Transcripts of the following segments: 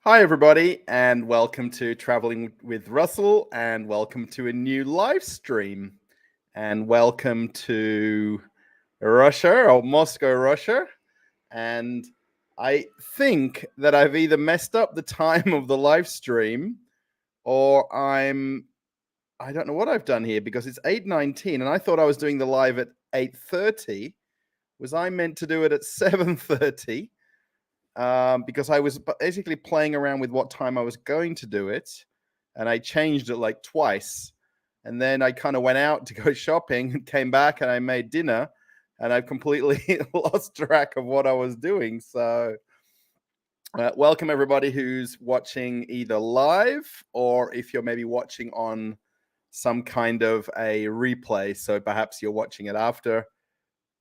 Hi, everybody, and welcome to Traveling with Russell, and welcome to a new live stream, and welcome to Russia or Moscow, Russia. And I think that I've either messed up the time of the live stream or I don't know what I've done here because it's 8:19 and I thought I was doing the live at 8:30. Was I meant to do it at 7:30? Because I was basically playing around with what time I was going to do it, and I changed it like twice. And then I kind of went out to go shopping and came back and I made dinner, and I've completely lost track of what I was doing. So, welcome everybody who's watching either live or if you're maybe watching on some kind of a replay. So perhaps you're watching it after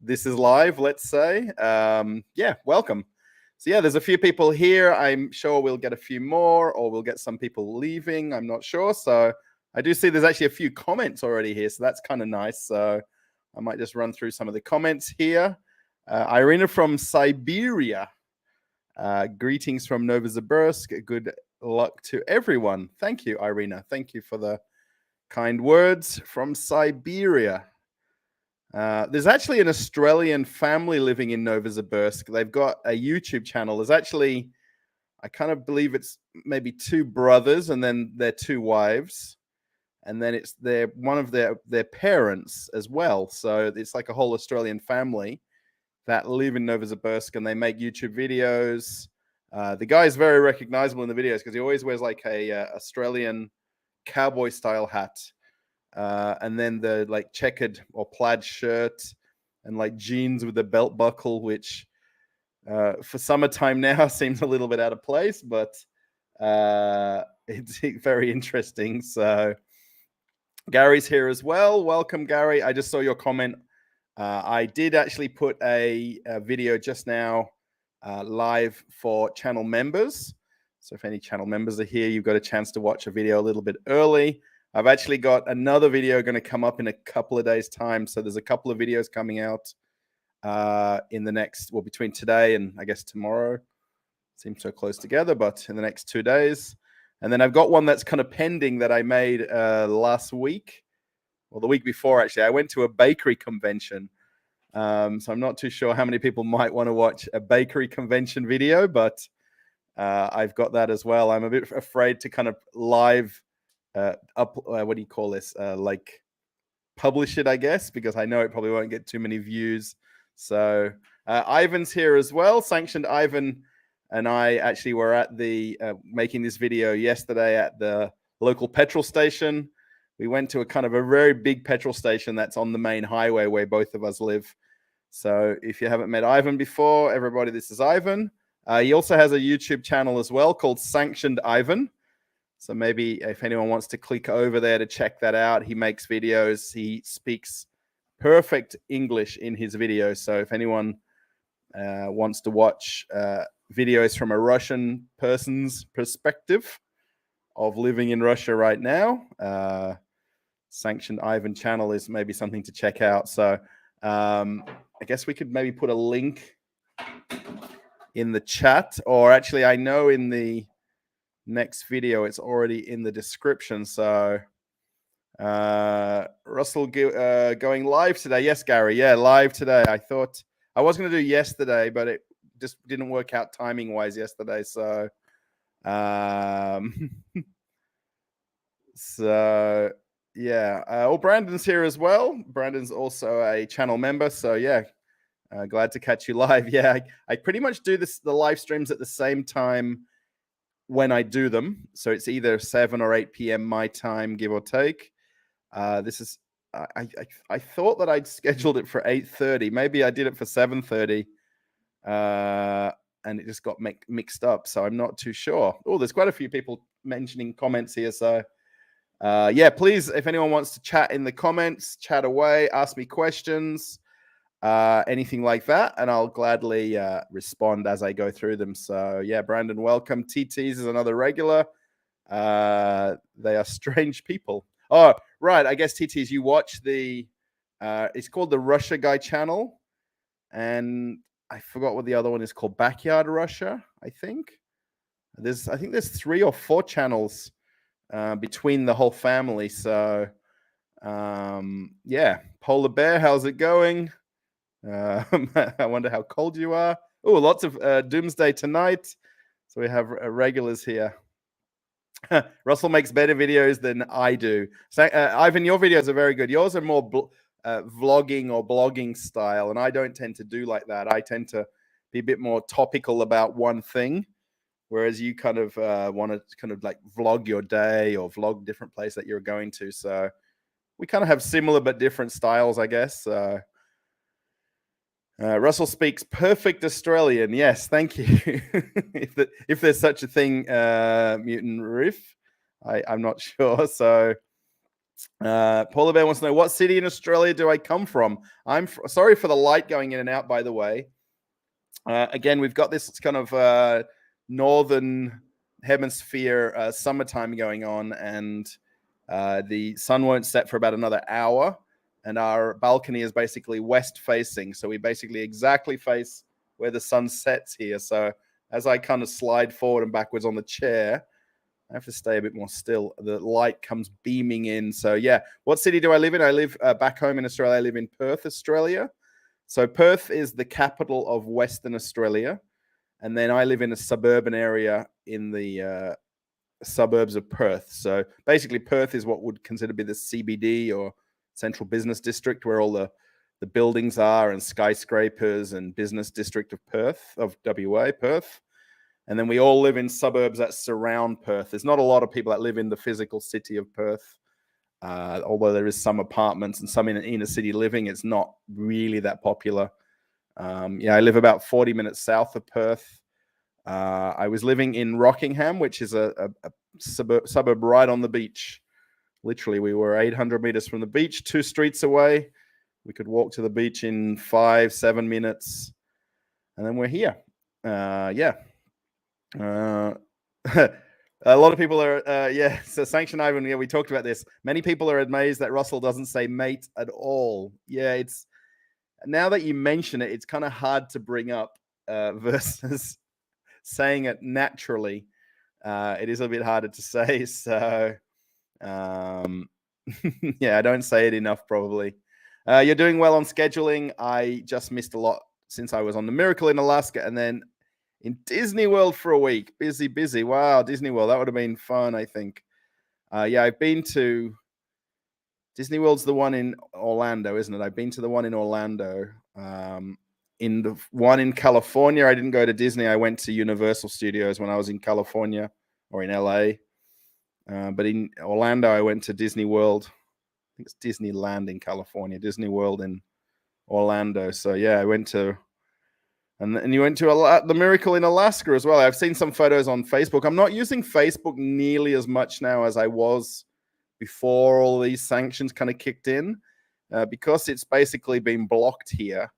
this is live, let's say. Welcome. So yeah, there's a few people here. I'm sure we'll get a few more, or we'll get some people leaving. I'm not sure. So I do see there's actually a few comments already here. So that's kind of nice. So I might just run through some of the comments here. Irina from Siberia. Greetings from Novosibirsk. Good luck to everyone. Thank you, Irina. Thank you for the kind words from Siberia. There's actually an Australian family living in Novosibirsk. They've got a YouTube channel. There's actually, I kind of believe it's maybe two brothers and then their two wives. And then it's one of their parents as well. So it's like a whole Australian family that live in Novosibirsk and they make YouTube videos. The guy is very recognizable in the videos because he always wears like a Australian cowboy style hat. And then the like checkered or plaid shirt and like jeans with a belt buckle, which for summertime now seems a little bit out of place, but it's very interesting. So Gary's here as well. Welcome, Gary. I just saw your comment. I did actually put a video just now live for channel members. So if any channel members are here, you've got a chance to watch a video a little bit early. I've actually got another video going to come up in a couple of days' time. So there's a couple of videos coming out in the next, well, between today and I guess tomorrow. Seems so close together, but in the next 2 days. And then I've got one that's kind of pending that I made last week, or the week before, actually. I went to a bakery convention. So I'm not too sure how many people might want to watch a bakery convention video, but I've got that as well. I'm a bit afraid to kind of live what do you call this? Like publish it, I guess, because I know it probably won't get too many views. So Ivan's here as well. Sanctioned Ivan and I actually were at the making this video yesterday at the local petrol station. We went to a kind of a very big petrol station that's on the main highway where both of us live. So if you haven't met Ivan before, everybody, this is Ivan. He also has a YouTube channel as well called Sanctioned Ivan. So maybe if anyone wants to click over there to check that out, he makes videos. He speaks perfect English in his videos. So if anyone wants to watch videos from a Russian person's perspective of living in Russia right now, Sanctioned Ivan channel is maybe something to check out. So I guess we could maybe put a link in the chat, or actually I know in the next video it's already in the description. So Russell going live today. Yes, Gary. Yeah, live today. I thought I was going to do yesterday, but it just didn't work out timing wise yesterday. So so yeah. Oh, Brandon's here as well. Brandon's also a channel member. So yeah, glad to catch you live. Yeah, I pretty much do the live streams at the same time when I do them. So it's either 7 or 8 p.m. my time, give or take. This is I thought that I'd scheduled it for 8:30. Maybe I did it for 7:30. And it just got mixed up. So I'm not too sure. Oh, there's quite a few people mentioning comments here. So yeah, please, if anyone wants to chat in the comments, chat away, ask me questions, anything like that, and I'll gladly respond as I go through them. So yeah, Brandon, welcome. TTs is another regular. They are strange people. Oh, right. I guess TTs, you watch the it's called the Russia Guy channel, and I forgot what the other one is called. Backyard Russia, I think. I think there's 3 or 4 channels between the whole family. So yeah, Polar Bear, how's it going? I wonder how cold you are. Oh, lots of Doomsday Tonight. So we have regulars here. Russell makes better videos than I do. So, Ivan, your videos are very good. Yours are more vlogging or blogging style, and I don't tend to do like that. I tend to be a bit more topical about one thing, whereas you kind of want to kind of like vlog your day or vlog different place that you're going to. So we kind of have similar but different styles, I guess. Russell speaks perfect Australian. Yes, thank you. if there's such a thing, Mutant Roof, I'm not sure. So, Paula Bear wants to know, what city in Australia do I come from? Sorry for the light going in and out, by the way. Again, we've got this kind of northern hemisphere summertime going on, and the sun won't set for about another hour. And our balcony is basically west facing. So we basically exactly face where the sun sets here. So as I kind of slide forward and backwards on the chair, I have to stay a bit more still. The light comes beaming in. So yeah, what city do I live in? I live back home in Australia. I live in Perth, Australia. So Perth is the capital of Western Australia. And then I live in a suburban area in the suburbs of Perth. So basically Perth is what would consider to be the CBD or central business district, where all the buildings are and skyscrapers and business district of Perth, of WA, Perth. And then we all live in suburbs that surround Perth. There's not a lot of people that live in the physical city of Perth. Although there is some apartments and some inner city living, it's not really that popular. I live about 40 minutes south of Perth. I was living in Rockingham, which is a suburb right on the beach. Literally, we were 800 meters from the beach, 2 streets away. We could walk to the beach in 5-7 minutes, and then we're here. A lot of people are, so Sanction Ivan, yeah, we talked about this. Many people are amazed that Russell doesn't say mate at all. Yeah, it's, now that you mention it, it's kind of hard to bring up versus saying it naturally. It is a bit harder to say. So, yeah, I don't say it enough, probably. You're doing well on scheduling. I just missed a lot since I was on the Miracle in Alaska and then in Disney World for a week. Busy. Wow, Disney World. That would have been fun, I think. Yeah, I've been to Disney World's the one in Orlando, isn't it? I've been to the one in Orlando. In the one in California, I didn't go to Disney. I went to Universal Studios when I was in California or in LA. But in Orlando, I went to Disney World. I think it's Disneyland in California, Disney World in Orlando. So yeah, I went to, and you went to the Miracle in Alaska as well. I've seen some photos on Facebook. I'm not using Facebook nearly as much now as I was before all these sanctions kind of kicked in, because it's basically been blocked here.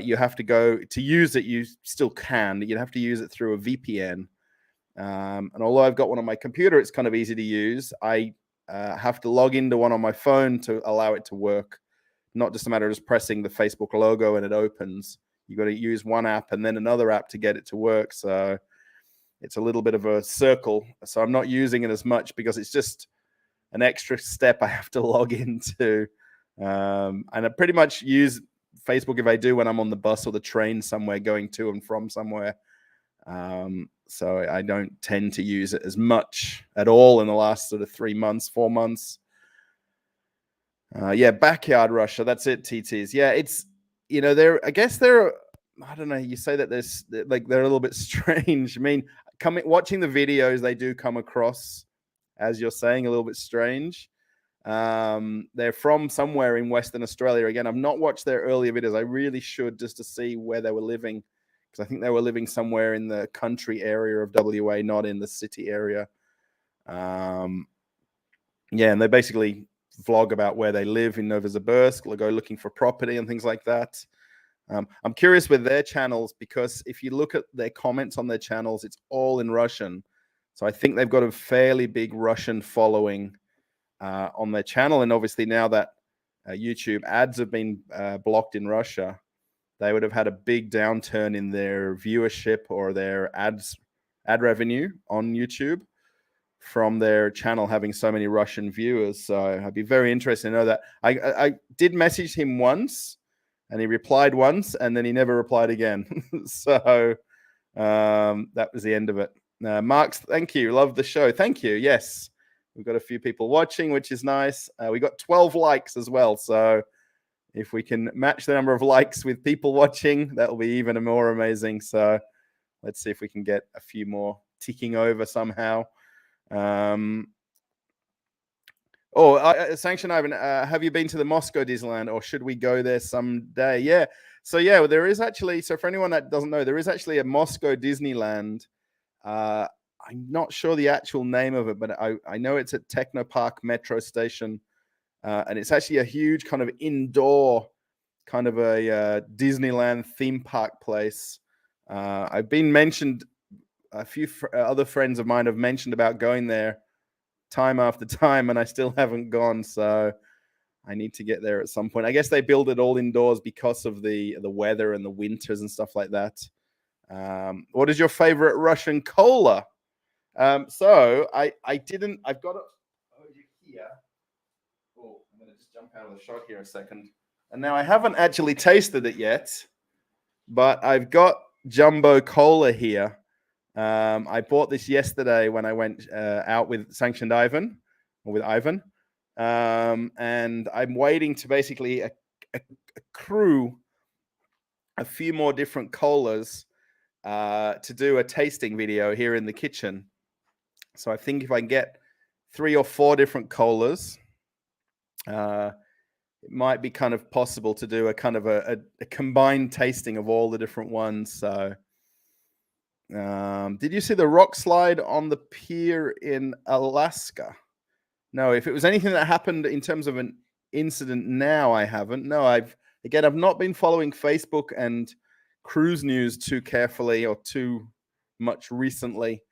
You have to go to use it. You still can. You'd have to use it through a VPN. And although I've got one on my computer, it's kind of easy to use. I have to log into one on my phone to allow it to work. Not just a matter of just pressing the Facebook logo and it opens. You got to use one app and then another app to get it to work. So it's a little bit of a circle. So I'm not using it as much because it's just an extra step I have to log into. And I pretty much use Facebook if I do when I'm on the bus or the train somewhere going to and from somewhere. So I don't tend to use it as much at all in the last sort of 3 months, 4 months. Yeah, backyard Russia. That's it, TTs. Yeah, it's, I guess they're, I don't know. You say that they're a little bit strange. I mean, watching the videos, they do come across, as you're saying, a little bit strange. They're from somewhere in Western Australia. Again, I've not watched their earlier videos. I really should, just to see where they were living, because I think they were living somewhere in the country area of WA, not in the city area. Yeah, and they basically vlog about where they live in Novosibirsk, go looking for property and things like that. I'm curious with their channels, because if you look at their comments on their channels, it's all in Russian. So I think they've got a fairly big Russian following on their channel. And obviously now that YouTube ads have been blocked in Russia, they would have had a big downturn in their viewership or their ads ad revenue on YouTube from their channel having so many Russian viewers. So I'd be very interested to know that. I did message him once, and he replied once, and then he never replied again. So that was the end of it. Marks, thank you. Love the show. Thank you. Yes, we've got a few people watching, which is nice. We got 12 likes as well. So if we can match the number of likes with people watching, that will be even more amazing. So let's see if we can get a few more ticking over somehow. Sanction Ivan, have you been to the Moscow Disneyland, or should we go there someday? Yeah. So yeah, there is actually. So for anyone that doesn't know, there is actually a Moscow Disneyland. I'm not sure the actual name of it, but I know it's at Technopark Metro Station, and it's actually a huge kind of indoor, kind of a Disneyland theme park place. I've been mentioned. A few other friends of mine have mentioned about going there time after time, and I still haven't gone. So I need to get there at some point. I guess they build it all indoors because of the weather and the winters and stuff like that. What is your favorite Russian cola? So I've got it over here. Oh, I'm going to just jump out of the shot here a second. And now I haven't actually tasted it yet, but I've got Jumbo Cola here. I bought this yesterday when I went out with Sanctioned Ivan, or with Ivan. And I'm waiting to basically accrue a few more different colas to do a tasting video here in the kitchen. So I think if I get 3 or 4 different colas, it might be kind of possible to do a kind of a combined tasting of all the different ones. So did you see the rock slide on the pier in Alaska? No, if it was anything that happened in terms of an incident now, I haven't. No, I've not been following Facebook and cruise news too carefully or too much recently.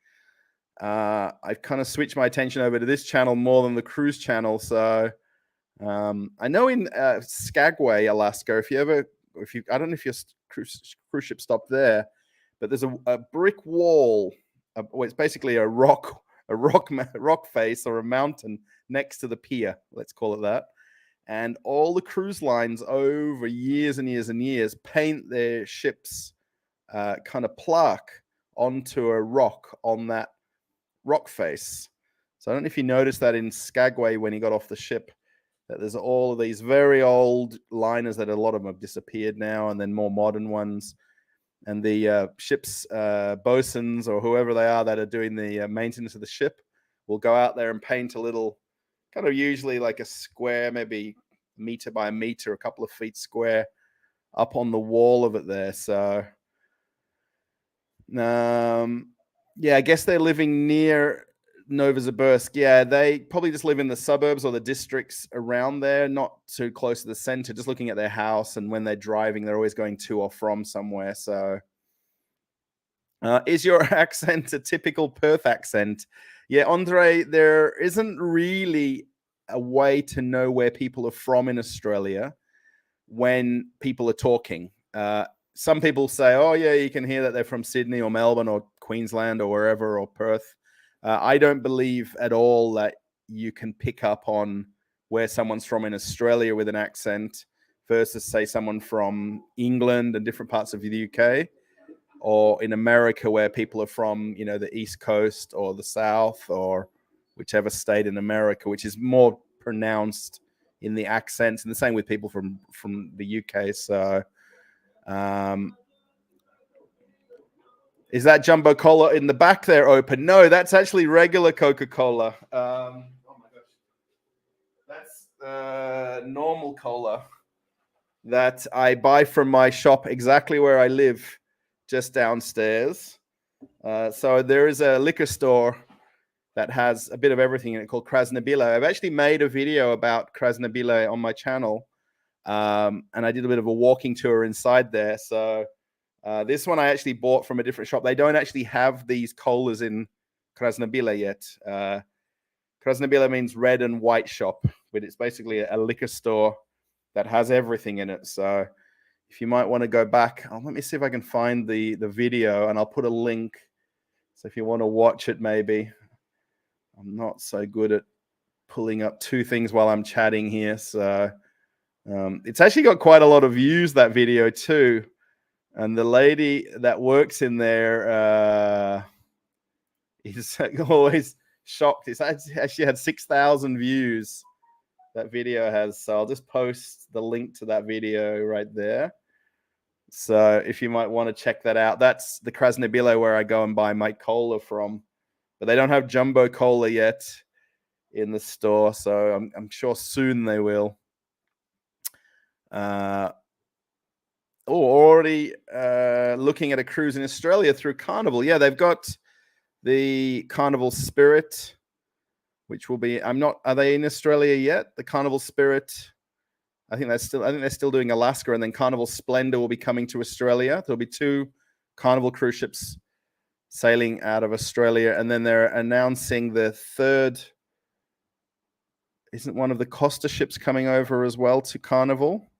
I've kind of switched my attention over to this channel more than the cruise channel. So I know in Skagway, Alaska, I don't know if your cruise ship stopped there, but there's a brick wall. It's basically a rock face or a mountain next to the pier. Let's call it that. And all the cruise lines over years and years and years paint their ships kind of plaque onto a rock on that rock face. So I don't know if you noticed that in Skagway when he got off the ship, that there's all of these very old liners that a lot of them have disappeared now, and then more modern ones. And the ship's bosuns or whoever they are that are doing the maintenance of the ship will go out there and paint a little, kind of usually like a square, maybe meter by a meter, a couple of feet square, up on the wall of it there. So, yeah, I guess they're living near Novosibirsk. Yeah, they probably just live in the suburbs or the districts around there, not too close to the center, just looking at their house. And when they're driving, they're always going to or from somewhere. So is your accent a typical Perth accent? Yeah, Andre, there isn't really a way to know where people are from in Australia when people are talking. Some people say, oh, yeah, you can hear that they're from Sydney or Melbourne or Queensland or wherever, or Perth. I don't believe at all that you can pick up on where someone's from in Australia with an accent versus, say, someone from England and different parts of the UK, or in America where people are from, the East Coast or the South or whichever state in America, which is more pronounced in the accents. And the same with people from the UK. So is that Jumbo Cola in the back there open? No, that's actually regular Coca-Cola. Oh my gosh. That's normal cola that I buy from my shop exactly where I live, just downstairs. So there is a liquor store that has a bit of everything in it called Krasnobyle. I've actually made a video about Krasnobyle on my channel, and I did a bit of a walking tour inside there. So this one I actually bought from a different shop. They don't actually have these colas in Krasnobyle yet. Krasnobyle means red and white shop, but it's basically a liquor store that has everything in it. So if you might want to go back, let me see if I can find the video, and I'll put a link So if you want to watch it, maybe. I'm not so good at pulling up two things while I'm chatting here. So it's actually got quite a lot of views, that video too. And the lady that works in there is always shocked. It's actually had 6,000 views. That video has. So I'll just post the link to that video right there. So if you might want to check that out, that's the Krasnobilo where I go and buy my cola from. But they don't have jumbo cola yet in the store, so I'm sure soon they will. Already looking at a cruise in Australia through Carnival. Yeah, they've got the Carnival Spirit, which will be. Are they in Australia yet? The Carnival Spirit. I think they're still doing Alaska, and then Carnival Splendor will be coming to Australia. There'll be 2 Carnival cruise ships sailing out of Australia, and then they're announcing the third. Isn't one of the Costa ships coming over as well to Carnival?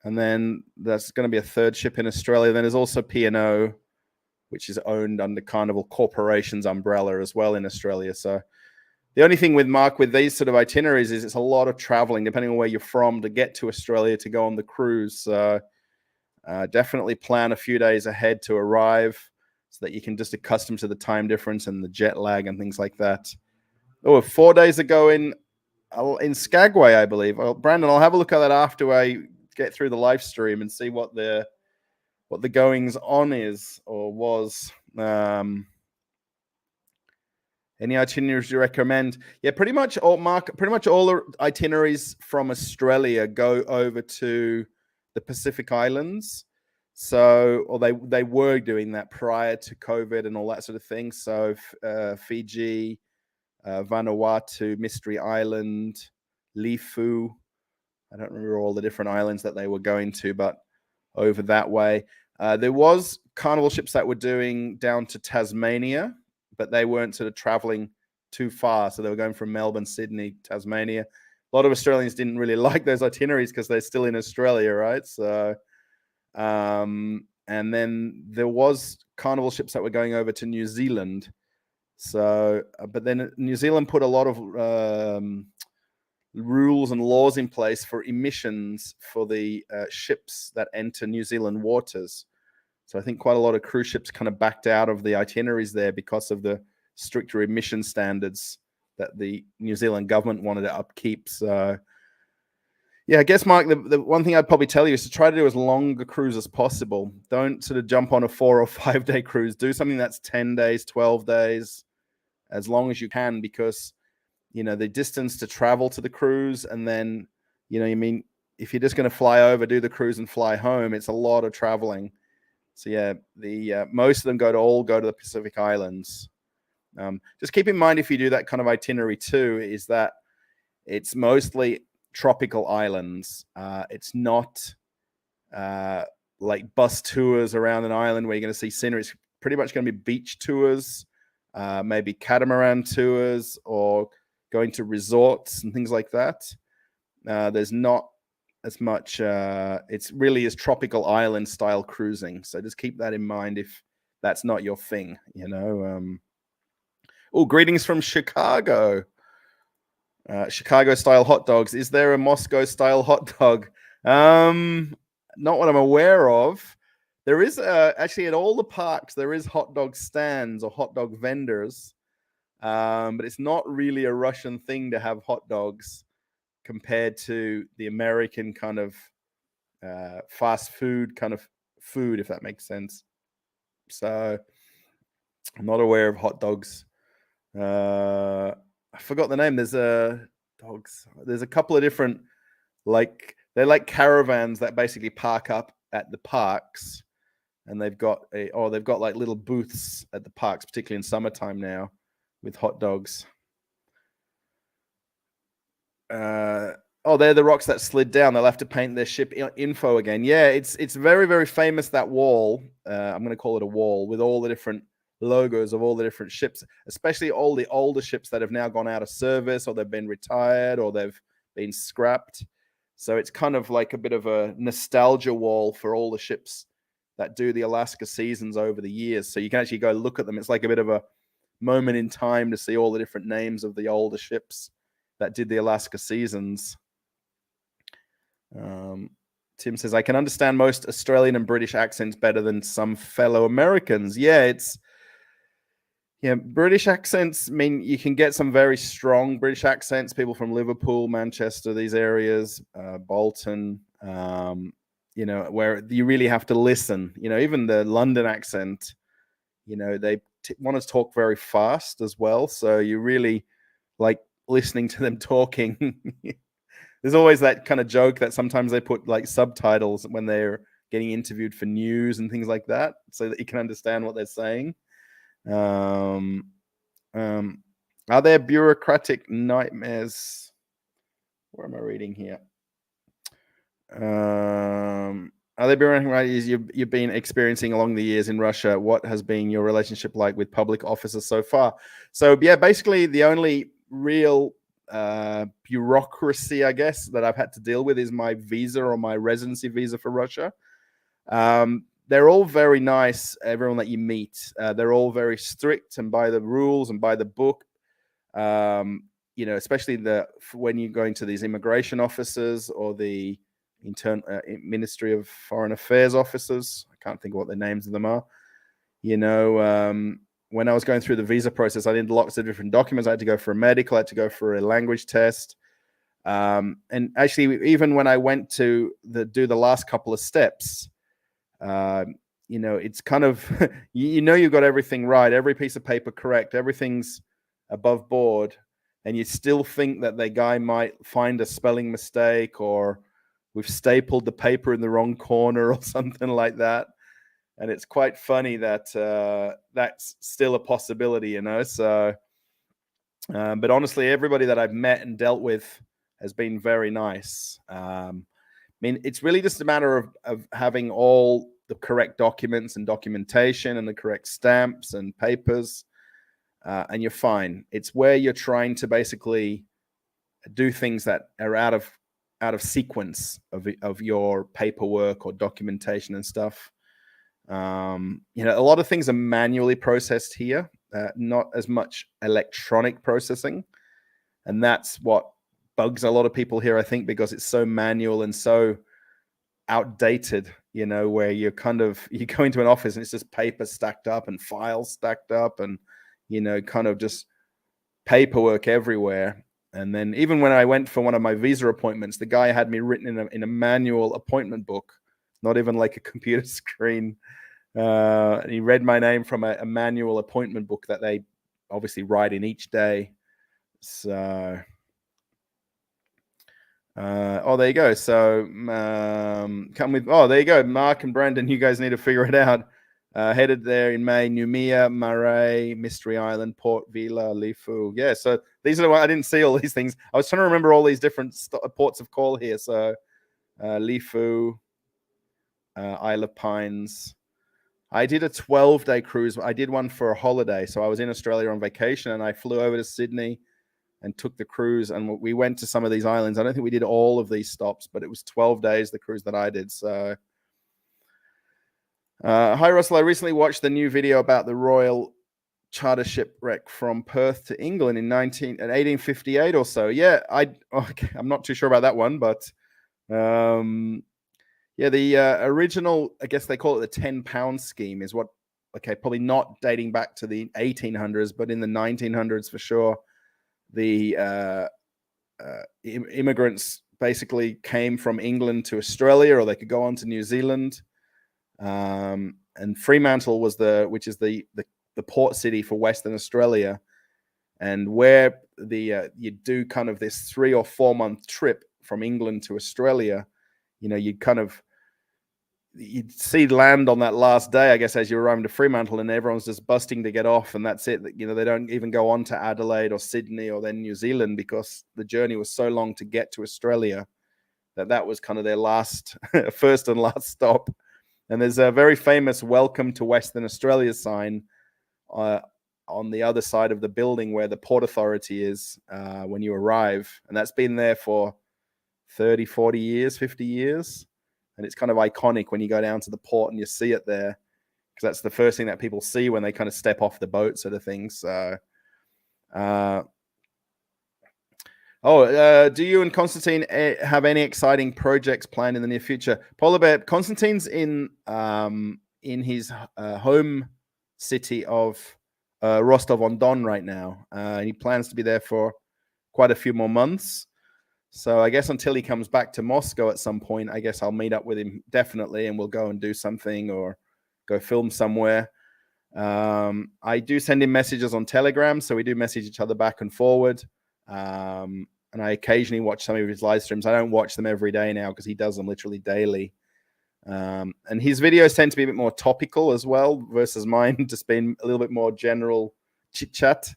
And then there's going to be a third ship in Australia. Then there's also P&O, which is owned under Carnival Corporation's umbrella as well in Australia. So the only thing with these sort of itineraries is it's a lot of traveling, depending on where you're from, to get to Australia to go on the cruise. So definitely plan a few days ahead to arrive so that you can just accustom to the time difference and the jet lag and things like that. 4 days ago in Skagway, I believe. Brandon, I'll have a look at that after I get through the live stream and see what the goings on is or was. Any itineraries you recommend? Yeah, pretty much all the itineraries from Australia go over to the Pacific Islands. So, or they were doing that prior to COVID and all that sort of thing. So, Fiji, Vanuatu, Mystery Island, Lifu. I don't remember all the different islands that they were going to, but over that way. There was Carnival ships that were doing down to Tasmania, but they weren't sort of traveling too far. So they were going from Melbourne, Sydney, Tasmania. A lot of Australians didn't really like those itineraries because they're still in Australia, right? So, and then there was Carnival ships that were going over to New Zealand. So, but then New Zealand put a lot of rules and laws in place for emissions for the ships that enter New Zealand waters. So I think quite a lot of cruise ships kind of backed out of the itineraries there because of the stricter emission standards that the New Zealand government wanted to upkeep. So, yeah, I guess, Mark, the one thing I'd probably tell you is to try to do as long a cruise as possible. Don't sort of jump on a 4 or 5 day cruise. Do something that's 10 days, 12 days, as long as you can, because, the distance to travel to the cruise, and then, if you're just going to fly over, do the cruise and fly home, it's a lot of traveling. So yeah, most of them go to the Pacific Islands. Just keep in mind, if you do that kind of itinerary too, is that it's mostly tropical islands. It's not like bus tours around an island where you're going to see scenery. It's pretty much going to be beach tours, maybe catamaran tours, or going to resorts and things like that. There's not as much. It's really is tropical island style cruising. So just keep that in mind if that's not your thing. Greetings from Chicago. Chicago style hot dogs. Is there a Moscow style hot dog? Not what I'm aware of. There is actually at all the parks, there is hot dog stands or hot dog vendors. But it's not really a Russian thing to have hot dogs compared to the American kind of fast food kind of food, if that makes sense. So I'm not aware of hot dogs. I forgot the name. There's There's a couple of different, they're like caravans that basically park up at the parks, and they've got like little booths at the parks, particularly in summertime now, with hot dogs. They're the rocks that slid down. They'll have to paint their ship info again. Yeah, it's very, very famous, that wall. I'm going to call it a wall with all the different logos of all the different ships, especially all the older ships that have now gone out of service, or they've been retired, or they've been scrapped. So it's kind of like a bit of a nostalgia wall for all the ships that do the Alaska seasons over the years. So you can actually go look at them. It's like a bit of a moment in time to see all the different names of the older ships that did the Alaska seasons. Tim says, I can understand most Australian and British accents better than some fellow Americans. Yeah, British accents, I mean, you can get some very strong British accents, people from Liverpool, Manchester, these areas, Bolton, where you really have to listen. Even the London accent, they want to talk very fast as well. So you really like listening to them talking. There's always that kind of joke that sometimes they put like subtitles when they're getting interviewed for news and things like that, so that you can understand what they're saying. Are there bureaucratic nightmares? Where am I reading here? Are there bureaucratic nightmares you've been experiencing along the years in Russia? What has been your relationship like with public officers so far? So yeah, basically the only real bureaucracy, I guess, that I've had to deal with is my visa or my residency visa for Russia. They're all very nice, everyone that you meet. They're all very strict and by the rules and by the book. Especially when you're going to these immigration officers or the Ministry of Foreign Affairs officers. I can't think of what the names of them are. When I was going through the visa process, I did lots of different documents. I had to go for a medical, I had to go for a language test. And actually, even when I went to do the last couple of steps, it's kind of, you've got everything right, every piece of paper correct, everything's above board, and you still think that the guy might find a spelling mistake or we've stapled the paper in the wrong corner or something like that. And it's quite funny that that's still a possibility, So, but honestly, everybody that I've met and dealt with has been very nice. I mean, it's really just a matter of having all the correct documents and documentation and the correct stamps and papers, and you're fine. It's where you're trying to basically do things that are out of sequence of your paperwork or documentation and stuff. A lot of things are manually processed here, not as much electronic processing, and that's what bugs a lot of people here, I think, because it's so manual and so outdated, where you go into an office and it's just paper stacked up and files stacked up and, kind of just paperwork everywhere. And then even when I went for one of my visa appointments, the guy had me written in a manual appointment book, not even like a computer screen. And he read my name from a manual appointment book that they obviously write in each day. So, there you go. So, there you go. Mark and Brendan, you guys need to figure it out. Headed there in May, Noumea, Marais, Mystery Island, Port Vila, Lifu. Yeah, so these are I didn't see all these things. I was trying to remember all these different ports of call here. So, Lifu, Isle of Pines. I did a 12-day cruise. I did one for a holiday. So I was in Australia on vacation and I flew over to Sydney and took the cruise. And we went to some of these islands. I don't think we did all of these stops, but it was 12 days, the cruise that I did. So, hi, Russell. I recently watched the new video about the Royal Charter shipwreck from Perth to England in 1858 or so. Yeah, I'm not too sure about that one, but the original, I guess they call it the 10-pound scheme, is what, probably not dating back to the 1800s, but in the 1900s for sure. The immigrants basically came from England to Australia, or they could go on to New Zealand. And Fremantle was which is the port city for Western Australia, and where you do kind of this 3 or 4 month trip from England to Australia. You'd see land on that last day, I guess, as you arrive to Fremantle, and everyone's just busting to get off, and that's it. They don't even go on to Adelaide or Sydney or then New Zealand, because the journey was so long to get to Australia that was kind of their last, first and last stop. And there's a very famous "Welcome to Western Australia" sign on the other side of the building where the Port Authority is when you arrive, and that's been there for 30, 40 years, 50 years. and it's kind of iconic when you go down to the port and you see it there, because that's the first thing that people see when they kind of step off the boat, sort of thing. So, do you and Constantine have any exciting projects planned in the near future? Polar Bear, Constantine's in his home city of Rostov-on-Don right now. He plans to be there for quite a few more months. So I guess until he comes back to Moscow at some point, I guess I'll meet up with him definitely, and we'll go and do something or go film somewhere. I do send him messages on Telegram, so we do message each other back and forward. And I occasionally watch some of his live streams. I don't watch them every day now because he does them literally daily. And his videos tend to be a bit more topical as well versus mine, just being a little bit more general chit chat.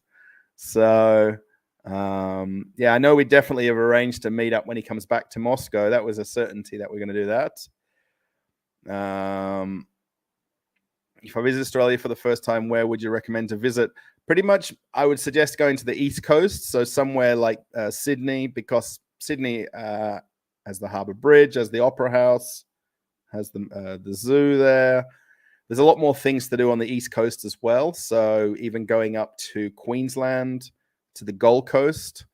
So I know we definitely have arranged to meet up when he comes back to Moscow. That was a certainty that we're going to do that. If I visit Australia for the first time, where would you recommend to visit? Pretty much, I would suggest going to the East Coast, so somewhere like Sydney, because Sydney has the Harbour Bridge, has the Opera House, has the zoo there. There's a lot more things to do on the East Coast as well. So even going up to Queensland, to the Gold Coast.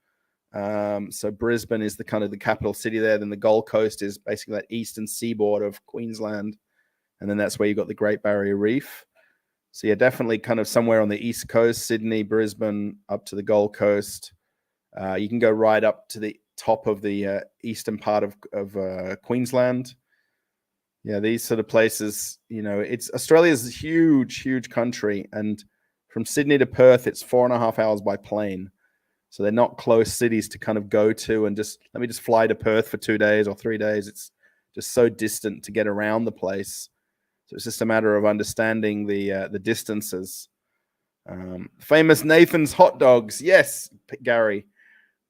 So Brisbane is the kind of the capital city there. Then the Gold Coast is basically that eastern seaboard of Queensland. And then that's where you got the Great Barrier Reef. So yeah, definitely kind of somewhere on the East Coast, Sydney, Brisbane, up to the Gold Coast. You can go right up to the top of the eastern part of Queensland. Yeah, these sort of places, it's Australia's a huge, huge country. And from Sydney to Perth, it's 4.5 hours by plane. So they're not close cities to kind of go to and let me just fly to Perth for 2 days or 3 days. It's just so distant to get around the place. So it's just a matter of understanding the distances. Famous Nathan's hot dogs. Yes, Gary.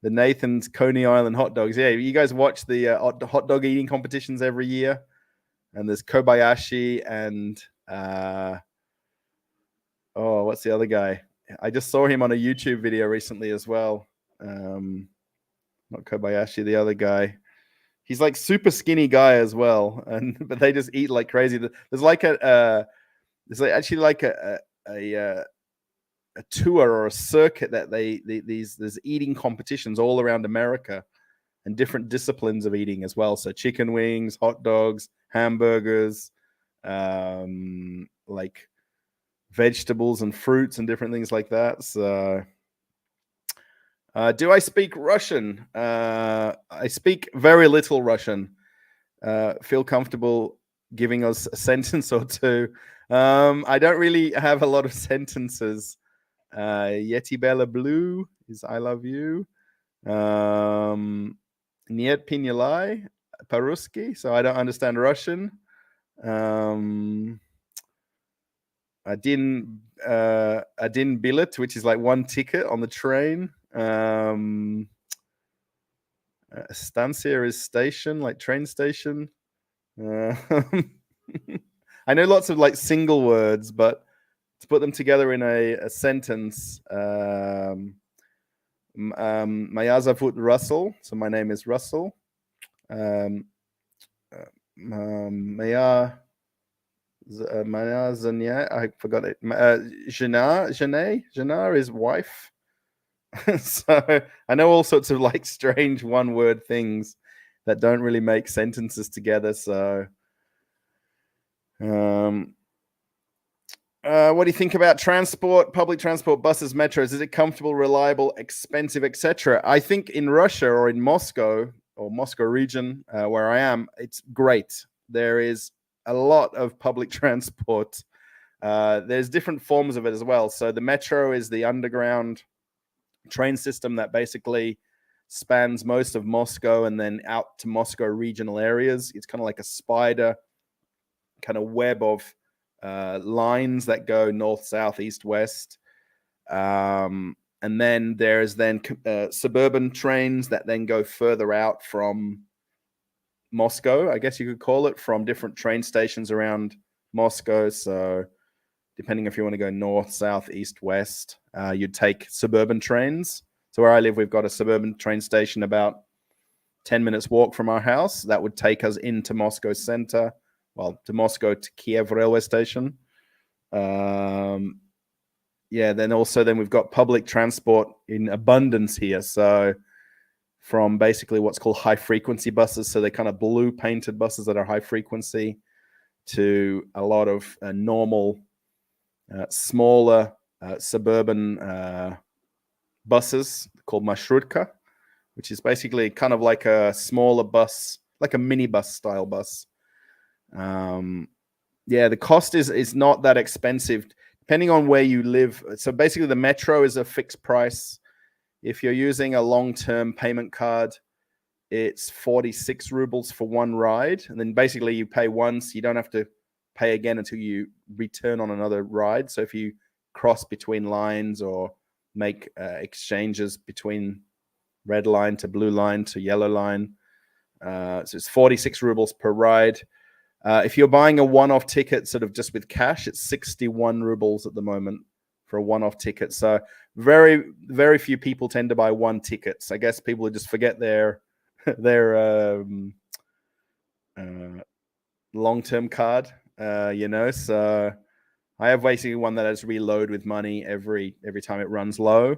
The Nathan's Coney Island hot dogs. Yeah, you guys watch the hot dog eating competitions every year. And there's Kobayashi and what's the other guy? I just saw him on a YouTube video recently as well. Not Kobayashi, the other guy. He's like super skinny guy as well, but they just eat like crazy. There's like there's actually like a tour or a circuit that there's eating competitions all around America, and different disciplines of eating as well. So chicken wings, hot dogs, hamburgers, like vegetables and fruits and different things like that. So. Do I speak Russian? I speak very little Russian. Feel comfortable giving us a sentence or two. I don't really have a lot of sentences. Yeti Bella Blue is I love you. Niet Pinalai, Paruski, so I don't understand Russian. Adin billet, which is like one ticket on the train. Stancia is station, like train station. I know lots of like single words, but to put them together in a sentence, Maya Zavut Russell, so my name is Russell. Maya Zanya, I forgot it. Jana is wife. So I know all sorts of like strange one-word things that don't really make sentences together. So, what do you think about transport, public transport, buses, metros? Is it comfortable, reliable, expensive, etc.? I think in Russia or in Moscow or Moscow region, where I am, it's great. There is a lot of public transport. There's different forms of it as well. So the metro is the underground train system that basically spans most of Moscow and then out to Moscow regional areas. It's kind of like a spider kind of web of lines that go north, south, east, west. And then there's suburban trains that then go further out from Moscow, I guess you could call it, from different train stations around Moscow. So depending if you want to go north, south, east, west, you'd take suburban trains. So where I live, we've got a suburban train station about 10 minutes walk from our house. That would take us into Moscow center, well, to Moscow to Kiev railway station. Then we've got public transport in abundance here. So from basically what's called high frequency buses, so they're kind of blue painted buses that are high frequency, to a lot of normal, smaller suburban buses called marshrutka, which is basically kind of like a smaller bus, like a minibus style bus. The cost is not that expensive, depending on where you live. So basically the metro is a fixed price. If you're using a long-term payment card, it's 46 rubles for one ride. And then basically you pay once, you don't have to pay again until you return on another ride. So if you cross between lines or make exchanges between red line to blue line to yellow line, so it's 46 rubles per ride. If you're buying a one-off ticket sort of just with cash, it's 61 rubles at the moment for a one-off ticket. So very, very few people tend to buy one tickets. I guess people just forget their long-term card, So I have basically one that I just reload with money every time it runs low.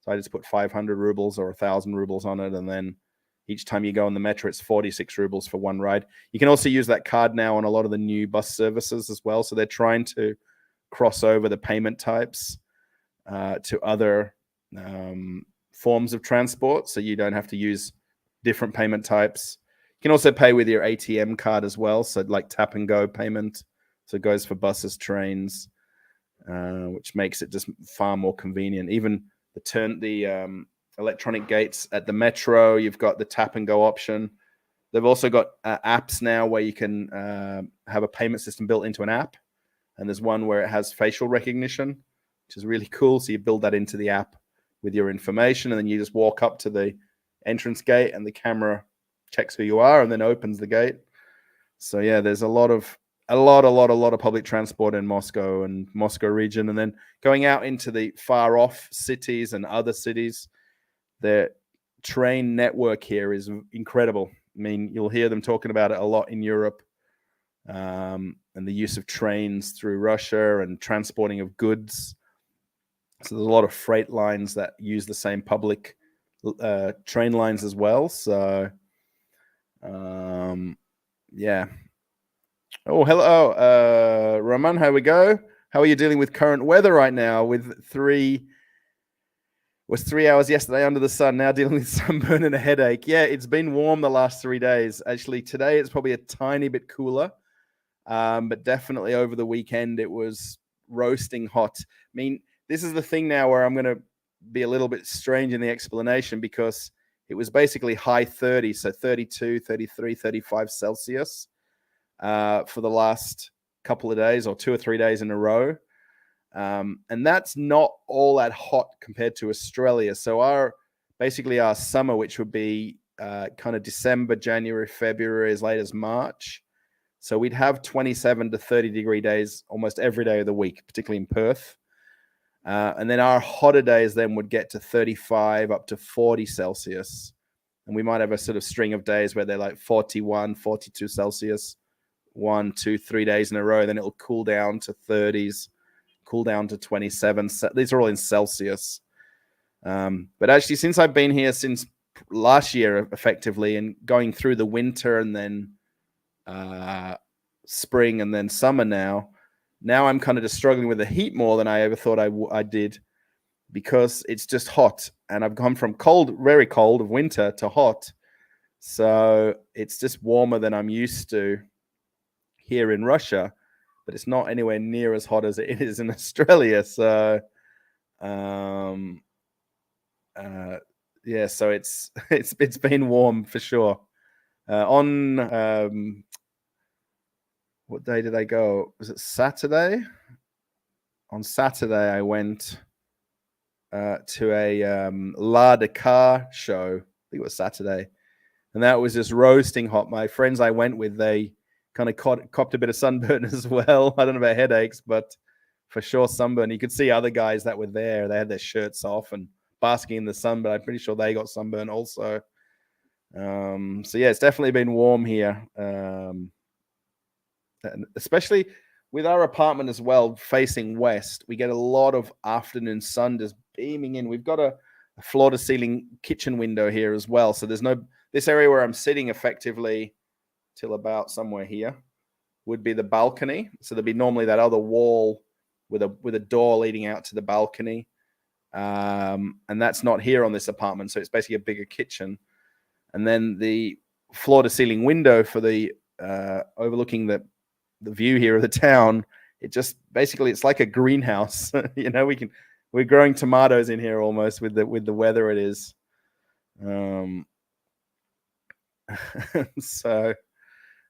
So I just put 500 rubles or 1,000 rubles on it, and then each time you go on the metro, it's 46 rubles for one ride. You can also use that card now on a lot of the new bus services as well. So they're trying to cross over the payment types to other forms of transport, so you don't have to use different payment types. You can also pay with your ATM card as well, so like tap and go payment. So it goes for buses, trains, which makes it just far more convenient. Even the electronic gates at the metro, you've got the tap and go option. They've also got apps now where you can have a payment system built into an app. And there's one where it has facial recognition, which is really cool. So you build that into the app with your information, and then you just walk up to the entrance gate and the camera checks who you are and then opens the gate. So yeah, there's a lot of public transport in Moscow and Moscow region. And then going out into the far off cities and other cities, the train network here is incredible. I mean, you'll hear them talking about it a lot in Europe, and the use of trains through Russia and transporting of goods. So there's a lot of freight lines that use the same public train lines as well. So, yeah. Oh, hello, Roman. How we go? How are you dealing with current weather right now? With 3 hours yesterday under the sun, now dealing with sunburn and a headache. Yeah, it's been warm the last 3 days. Actually, today it's probably a tiny bit cooler, but definitely over the weekend it was roasting hot. I mean, this is the thing now where I'm going to be a little bit strange in the explanation, because it was basically high 30s, so 32, 33, 35 Celsius for the last couple of days, or 2 or 3 days in a row. And that's not all that hot compared to Australia. So our summer, which would be kind of December, January, February, as late as March. So we'd have 27 to 30 degree days almost every day of the week, particularly in Perth. And then our hotter days then would get to 35 up to 40 Celsius. And we might have a sort of string of days where they're like 41, 42 Celsius, 1, 2, 3 days in a row. Then it'll cool down to 30s, cool down to 27. These are all in Celsius. But actually, since I've been here since last year, effectively, and going through the winter and then spring and then summer now I'm kind of just struggling with the heat more than I ever thought I did, because it's just hot. And I've gone from cold, very cold of winter, to hot. So it's just warmer than I'm used to here in Russia, but it's not anywhere near as hot as it is in Australia. So, so it's been warm for sure. What day did I go? Was it Saturday? On Saturday, I went to a La Dakar show. I think it was Saturday. And that was just roasting hot. My friends I went with, they kind of copped a bit of sunburn as well. I don't know about headaches, but for sure sunburn. You could see other guys that were there. They had their shirts off and basking in the sun, but I'm pretty sure they got sunburn also. So yeah, it's definitely been warm here, and especially with our apartment as well, facing west. We get a lot of afternoon sun just beaming in. We've got a floor-to-ceiling kitchen window here as well, so there's no this area where I'm sitting effectively till about somewhere here would be the balcony. So there'd be normally that other wall with a door leading out to the balcony, and that's not here on this apartment. So it's basically a bigger kitchen. And then the floor-to-ceiling window for the overlooking the view here of the town. It just basically it's like a greenhouse. We're growing tomatoes in here almost with the weather it is. So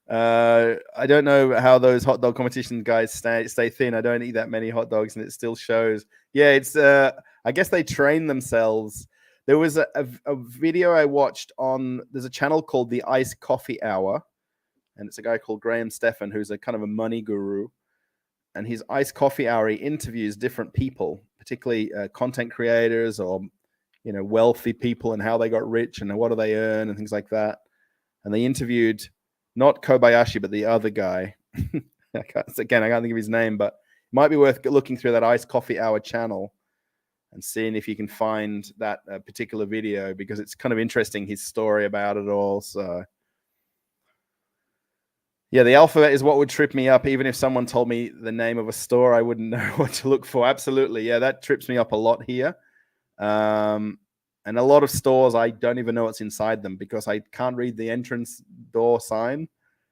I don't know how those hot dog competition guys stay thin. I don't eat that many hot dogs, and it still shows. Yeah, it's I guess they train themselves. There was a video I watched on. There's a channel called the Iced Coffee Hour, and it's a guy called Graham Stephan who's a kind of a money guru. And his Iced Coffee Hour, he interviews different people, particularly content creators or wealthy people, and how they got rich and what do they earn and things like that. And they interviewed not Kobayashi, but the other guy. I can't think of his name, but it might be worth looking through that Iced Coffee Hour channel and seeing if you can find that particular video, because it's kind of interesting, his story about it all. So yeah, the alphabet is what would trip me up. Even if someone told me the name of a store, I wouldn't know what to look for. Absolutely. Yeah, that trips me up a lot here. And a lot of stores, I don't even know what's inside them because I can't read the entrance door sign.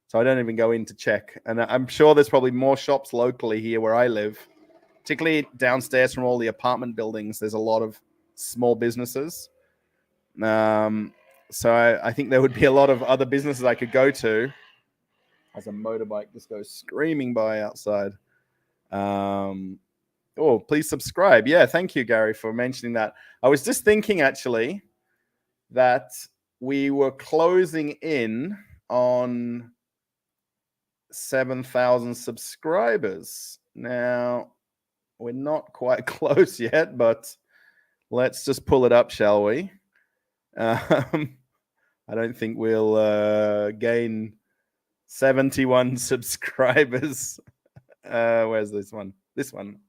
So I don't even go in to check. And I'm sure there's probably more shops locally here where I live, particularly downstairs from all the apartment buildings. There's a lot of small businesses. So I think there would be a lot of other businesses I could go to as a motorbike just goes screaming by outside. Please subscribe. Yeah, thank you, Gary, for mentioning that. I was just thinking, actually, that we were closing in on 7,000 subscribers. Now, we're not quite close yet, but let's just pull it up, shall we? I don't think we'll gain 71 subscribers. Where's this one? This one.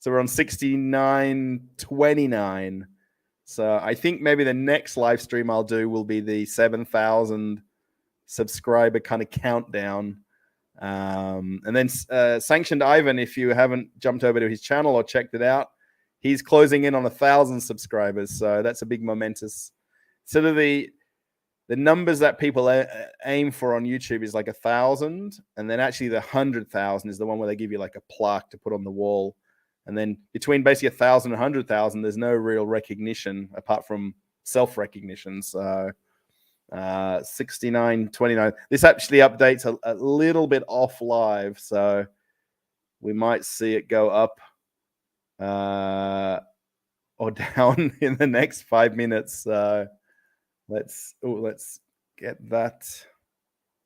So we're on 69.29. So I think maybe the next live stream I'll do will be the 7,000 subscriber kind of countdown. And then Sanctioned Ivan, if you haven't jumped over to his channel or checked it out, he's closing in on 1,000 subscribers. So that's a big momentous. Sort of the numbers that people aim for on YouTube is like 1,000, and then actually the 100,000 is the one where they give you like a plaque to put on the wall. And then between basically 1,000 and 100,000, there's no real recognition apart from self-recognition. So 69.29. This actually updates a little bit off live, so we might see it go up or down in the next 5 minutes. Let's get that.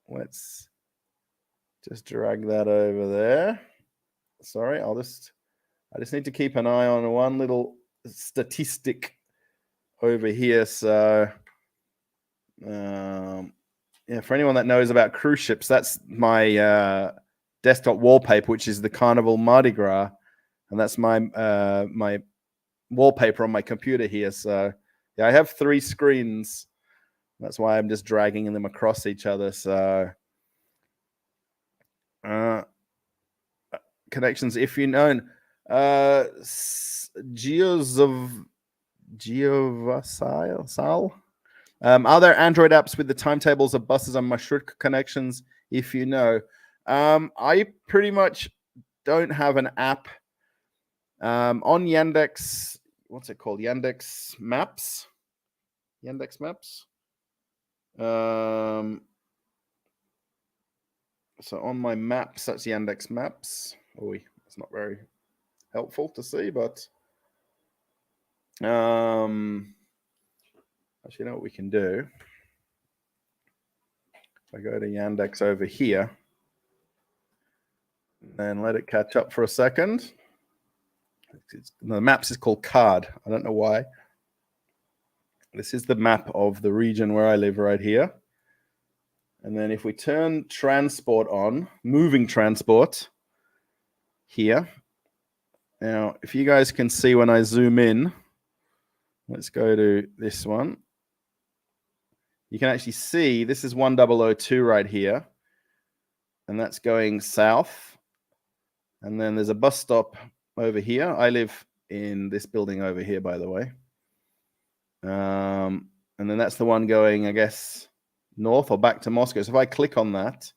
Let's just drag that over there. Sorry, I just need to keep an eye on one little statistic over here. So, yeah, for anyone that knows about cruise ships, that's my desktop wallpaper, which is the Carnival Mardi Gras, and that's my my wallpaper on my computer here. So, yeah, I have 3 screens. That's why I'm just dragging them across each other. So, connections, if you know. Geovasile. Are there Android apps with the timetables of buses and marshrutka connections? If you know, I pretty much don't have an app on Yandex. What's it called? Yandex Maps. Yandex Maps. So on my maps, that's Yandex Maps. Oh, it's not very helpful to see, but actually, you know what we can do? If I go to Yandex over here and let it catch up for a second. The maps is called Card. I don't know why. This is the map of the region where I live right here. And then if we turn transport on, moving transport here. Now, if you guys can see when I zoom in, let's go to this one. You can actually see this is 1002 right here. And that's going south. And then there's a bus stop over here. I live in this building over here, by the way. And then that's the one going, I guess, north or back to Moscow. So if I click on that,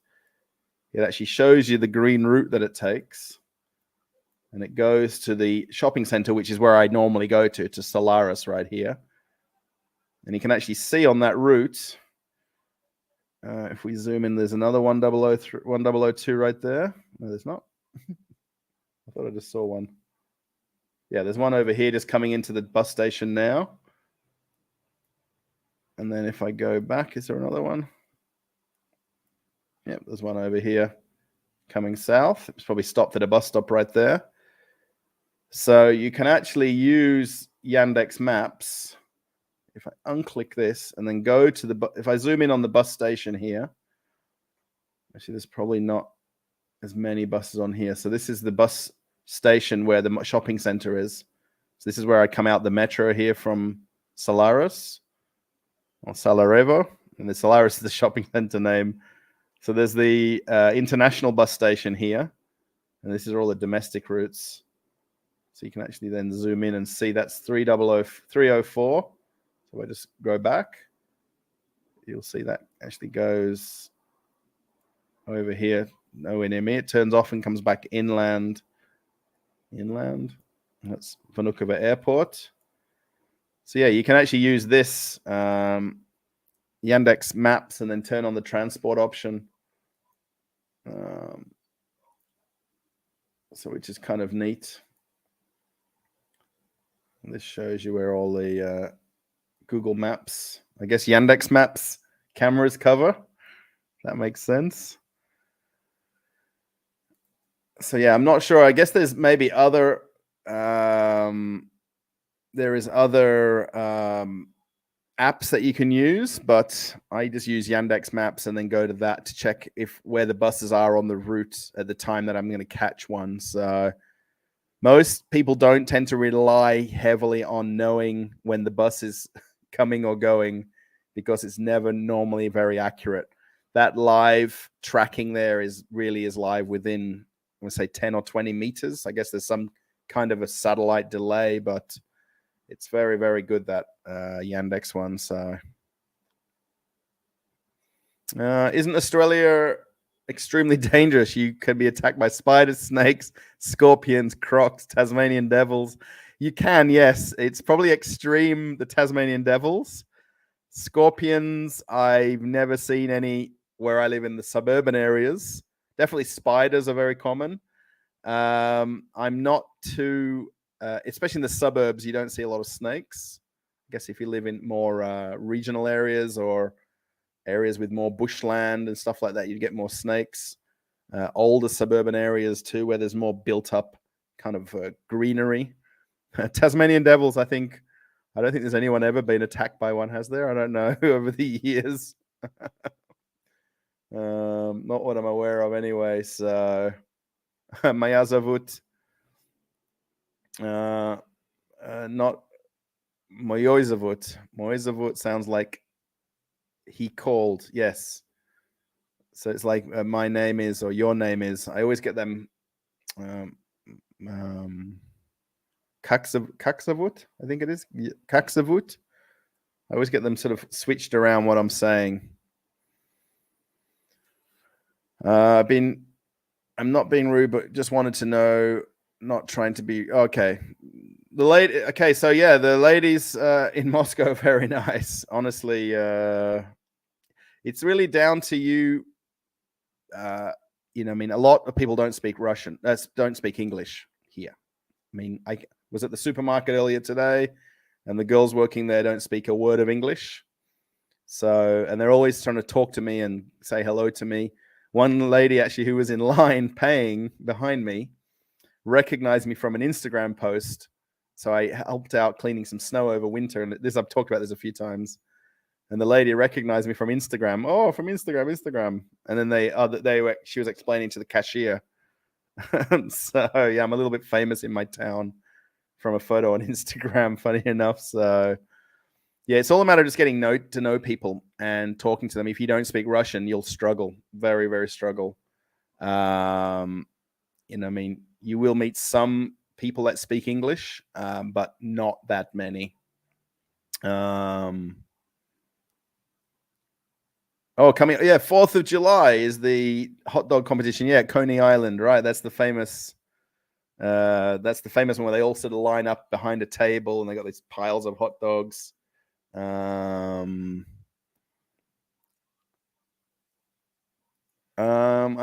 it actually shows you the green route that it takes. And it goes to the shopping center, which is where I normally go to Solaris right here. And you can actually see on that route, if we zoom in, there's another 1002 right there. No, there's not. I thought I just saw one. Yeah, there's one over here just coming into the bus station now. And then if I go back, is there another one? Yep, there's one over here coming south. It's probably stopped at a bus stop right there. So you can actually use Yandex Maps. If I unclick this and then go to if I zoom in on the bus station here, actually there's probably not as many buses on here. So this is the bus station where the shopping center is. So this is where I come out the metro here from Solaris or Salarevo, and the Solaris is the shopping center name. So there's the international bus station here, and this is all the domestic routes. So you can actually then zoom in and see that's 304. So I just go back. You'll see that actually goes over here, nowhere near me. It turns off and comes back inland. That's Vnukovo Airport. So yeah, you can actually use this Yandex Maps and then turn on the transport option. So which is kind of neat. And this shows you where all the Google Maps, I guess Yandex Maps cameras cover. That makes sense. So yeah, I'm not sure. I guess there's maybe other apps that you can use, but I just use Yandex Maps and then go to that to check where the buses are on the route at the time that I'm going to catch one. So most people don't tend to rely heavily on knowing when the bus is coming or going because it's never normally very accurate. That live tracking there is live within, I would say, 10 or 20 meters. I guess there's some kind of a satellite delay, but it's very, very good, that Yandex one. So isn't Australia extremely dangerous? You can be attacked by spiders, snakes, scorpions, crocs, Tasmanian devils. You can, yes. It's probably extreme, the Tasmanian devils. Scorpions, I've never seen any where I live in the suburban areas. Definitely spiders are very common. I'm not too, especially in the suburbs, you don't see a lot of snakes. I guess if you live in more regional areas or areas with more bushland and stuff like that, you get more snakes. Older suburban areas too, where there's more built up kind of greenery. Tasmanian devils, I don't think there's anyone ever been attacked by one, has there? I don't know, over the years. Not what I'm aware of anyway. So Maya Zavut, not Moyozavut. Moyozavut sounds like he called. Yes. So it's like my name is or your name is. I always get them Kaksavut, I think it is. Kaksavut. I always get them sort of switched around what I'm saying. I'm not being rude, but just wanted to know, not trying to be okay. Okay, so yeah, the ladies in Moscow are very nice. Honestly, it's really down to you. I mean, a lot of people don't speak Russian, don't speak English here. I mean, I was at the supermarket earlier today, and the girls working there don't speak a word of English. So, and they're always trying to talk to me and say hello to me. One lady actually who was in line paying behind me recognized me from an Instagram post So I helped out cleaning some snow over winter, and I've talked about this a few times. And the lady recognized me from Instagram. Oh, from Instagram. And then she was explaining to the cashier. So yeah, I'm a little bit famous in my town from a photo on Instagram, funny enough. So yeah, it's all a matter of just getting to know people and talking to them. If you don't speak Russian, you'll struggle, very, very struggle. I mean, you will meet some people that speak English, but not that many. Coming, 4th of July is the hot dog competition. Yeah, Coney Island, right? That's the famous one where they all sort of line up behind a table and they got these piles of hot dogs. I'm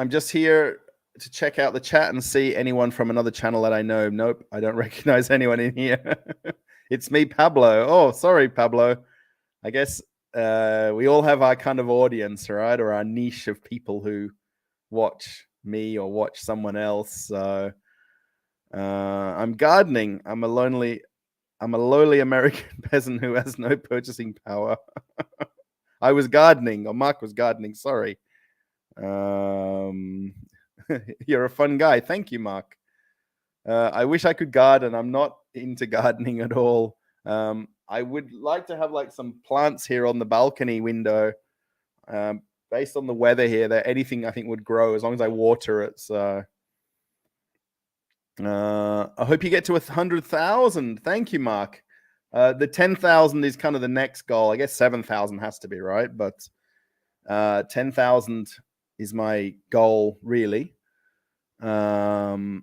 just here to check out the chat and see anyone from another channel that I know. Nope, I don't recognize anyone in here. It's me, Pablo. Oh, sorry, Pablo. I guess we all have our kind of audience, right? Or our niche of people who watch me or watch someone else. So I'm gardening. I'm a lowly American peasant who has no purchasing power. I was gardening, or Mark was gardening. Sorry. You're a fun guy. Thank you, Mark. I wish I could garden. I'm not into gardening at all. I would like to have like some plants here on the balcony window. Based on the weather here, that anything I think would grow as long as I water it. So I hope you get to 100,000. Thank you, Mark. The 10,000 is kind of the next goal. I guess 7,000 has to be, right? But 10,000 is my goal, really. I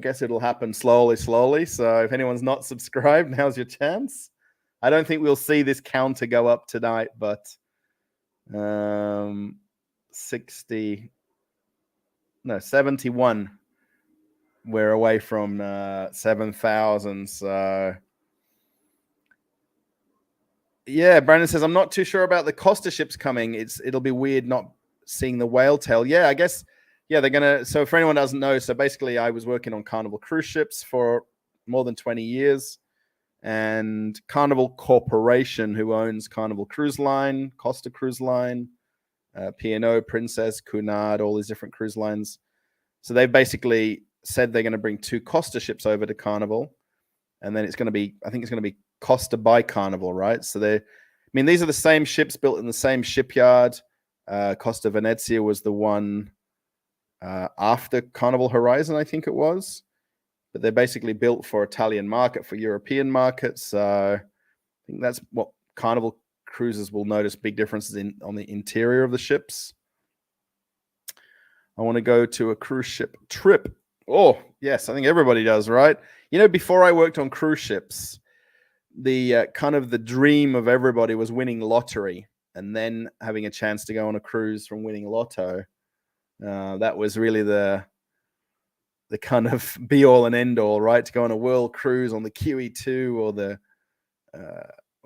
guess it'll happen slowly. So if anyone's not subscribed, now's your chance. I don't think we'll see this counter go up tonight, but 71. We're away from 7,000. So yeah, Brandon says, I'm not too sure about the Costa ships coming. It'll be weird not seeing the whale tail. Yeah, I guess. Yeah, they're gonna. So for anyone who doesn't know, so basically, I was working on Carnival cruise ships for more than 20 years, and Carnival Corporation, who owns Carnival Cruise Line, Costa Cruise Line, P&O, Princess, Cunard, all these different cruise lines. So they basically said they're going to bring 2 Costa ships over to Carnival, and then I think it's going to be Costa by Carnival, right? So these are the same ships built in the same shipyard. Costa Venezia was the one after Carnival Horizon, I think it was. But they're basically built for Italian market, for European markets. I think that's what Carnival cruisers will notice big differences on the interior of the ships. I want to go to a cruise ship trip. Oh, yes, I think everybody does, right? Before I worked on cruise ships, the kind of the dream of everybody was winning lottery and then having a chance to go on a cruise from winning lotto. That was really the kind of be all and end all, right? To go on a world cruise on the QE2 or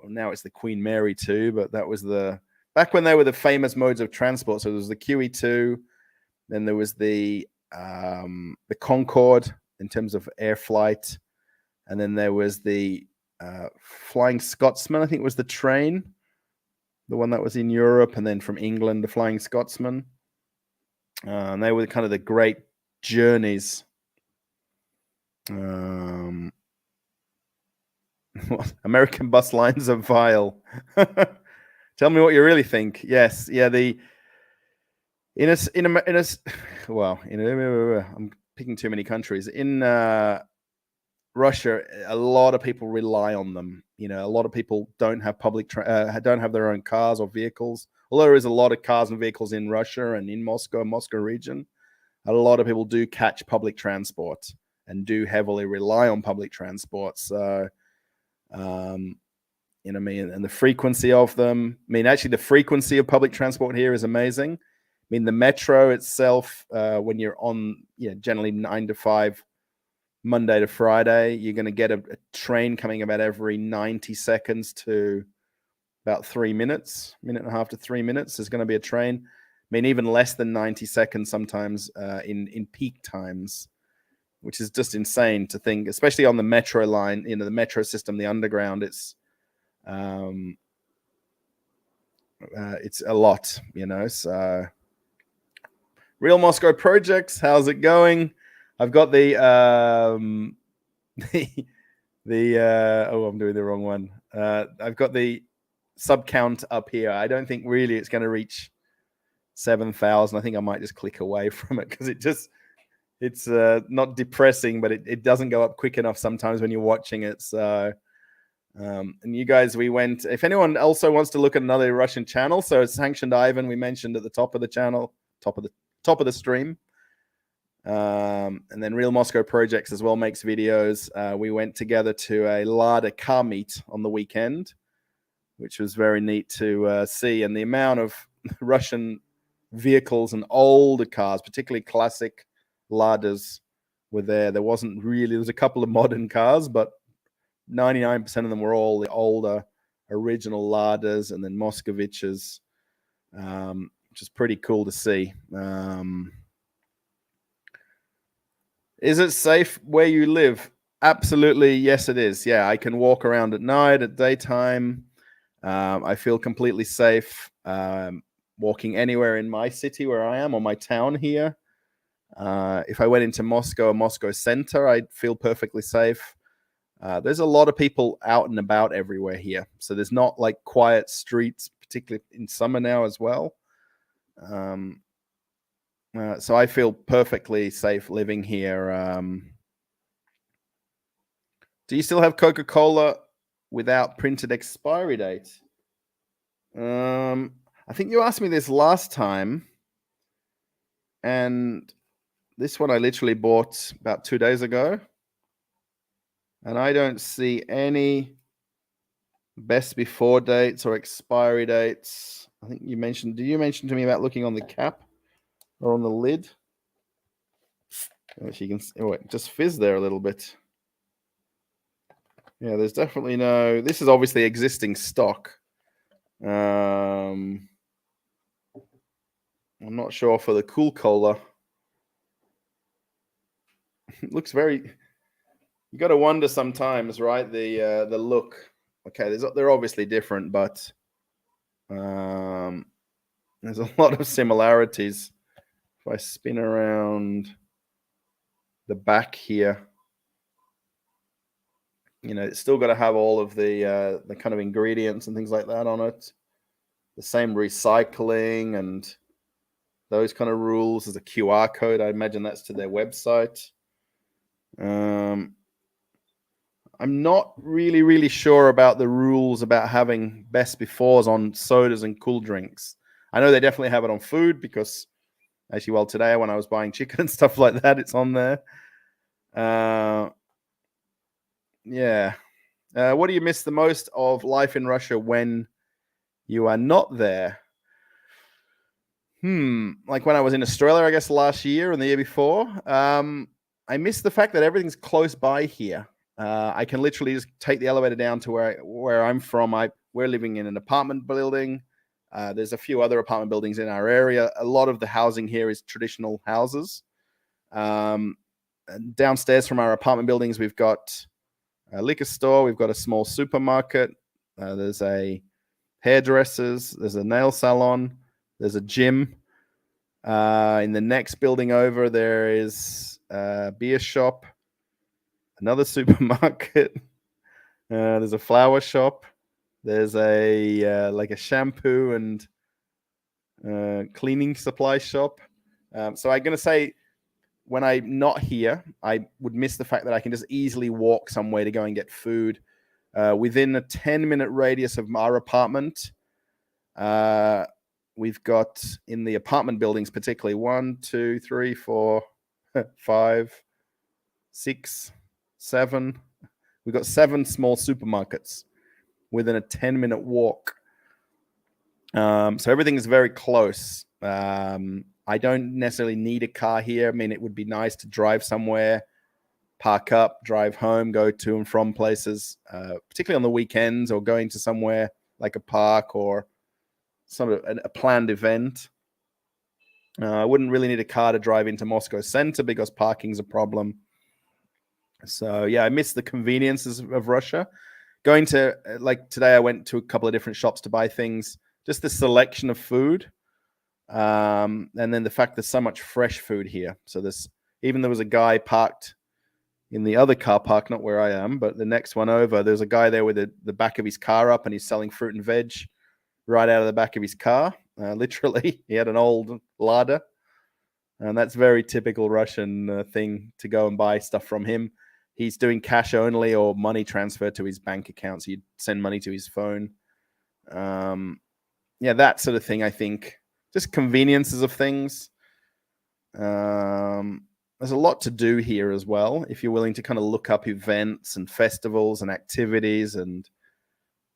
now it's the Queen Mary 2, but that was back when they were the famous modes of transport. So there was the QE2, then there was the Concorde in terms of air flight, and then there was the Flying Scotsman, I think was the train, the one that was in Europe, and then from England, the Flying Scotsman. And they were kind of the great journeys. American bus lines are vile. Tell me what you really think. Yes, yeah. I'm picking too many countries. In Russia, a lot of people rely on them. A lot of people don't have don't have their own cars or vehicles. Although there is a lot of cars and vehicles in Russia and in Moscow region, a lot of people do catch public transport and do heavily rely on public transport. So, and the frequency of them. Actually, the frequency of public transport here is amazing. The metro itself, when you're on, generally 9 to 5, Monday to Friday, you're going to get a train coming about every 90 seconds to about 3 minutes, minute and a half to 3 minutes. There's going to be a train. Even less than 90 seconds sometimes in peak times. which is just insane to think, especially on the metro line, the metro system, the underground. It's a lot, So, Real Moscow Projects, how's it going? I've got the I'm doing the wrong one. I've got the sub count up here. I don't think really it's going to reach 7,000. I think I might just click away from it because it's not depressing, but it doesn't go up quick enough sometimes when you're watching it. So, and you guys, if anyone also wants to look at another Russian channel, so it's Sanctioned Ivan, we mentioned at the top of the channel, top of the stream. And then Real Moscow Projects as well makes videos. We went together to a Lada car meet on the weekend, which was very neat to see. And the amount of Russian vehicles and older cars, particularly classic Ladas, were there. There was a couple of modern cars, but 99% of them were all the older original Ladas and then Moscoviches, which is pretty cool to see. Is it safe where you live? Absolutely, yes, it is. Yeah, I can walk around at night, at daytime. I feel completely safe walking anywhere in my city where I am, or my town here. If I went into Moscow or Moscow center, I'd feel perfectly safe. There's a lot of people out and about everywhere here. So there's not like quiet streets, particularly in summer now as well. So I feel perfectly safe living here. Do you still have Coca-Cola without printed expiry date? I think you asked me this last time. And this one I literally bought about 2 days ago. And I don't see any best before dates or expiry dates. I think did you mention to me about looking on the cap or on the lid? If you can, it just fizz there a little bit. Yeah, there's definitely this is obviously existing stock. I'm not sure for the Cool Cola. It looks very, you got to wonder sometimes, right? The look. Okay, they're obviously different, but there's a lot of similarities. If I spin around the back here, it's still got to have all of the kind of ingredients and things like that on it. The same recycling and those kind of rules. There's a QR code. I imagine that's to their website. I'm not really sure about the rules about having best befores on sodas and cool drinks. I know they definitely have it on food because actually, today when I was buying chicken and stuff like that, it's on there. Yeah. What do you miss the most of life in Russia when you are not there? Like when I was in Australia, I guess last year and the year before, I miss the fact that everything's close by here. I can literally just take the elevator down to where I'm from. We're living in an apartment building. There's a few other apartment buildings in our area. A lot of the housing here is traditional houses. Downstairs from our apartment buildings, we've got a liquor store. We've got a small supermarket. There's a hairdressers. There's a nail salon. There's a gym. In the next building over, there is a beer shop, another supermarket. There's a flower shop. There's a shampoo and cleaning supply shop. So I'm going to say when I'm not here, I would miss the fact that I can just easily walk somewhere to go and get food. Within a 10-minute radius of our apartment, we've got in the apartment buildings, particularly 1, 2, 3, 4, 5, 6, 7. We've got 7 small supermarkets within a 10-minute walk. So everything is very close. I don't necessarily need a car here. I mean, it would be nice to drive somewhere, park up, drive home, go to and from places, particularly on the weekends or going to somewhere like a park or sort of a planned event. I wouldn't really need a car to drive into Moscow center because parking's a problem. So yeah, I miss the conveniences of Russia. Going to like today, I went to a couple of different shops to buy things. Just the selection of food, and then the fact there's so much fresh food here. So there was a guy parked in the other car park, not where I am, but the next one over. There's a guy there with the back of his car up, and he's selling fruit and veg right out of the back of his car. Literally, he had an old Lada, and that's very typical Russian thing to go and buy stuff from him. He's doing cash only or money transfer to his bank account, so you'd send money to his phone. Yeah, that sort of thing. I think just conveniences of things. There's a lot to do here as well. If you're willing to kind of look up events and festivals and activities and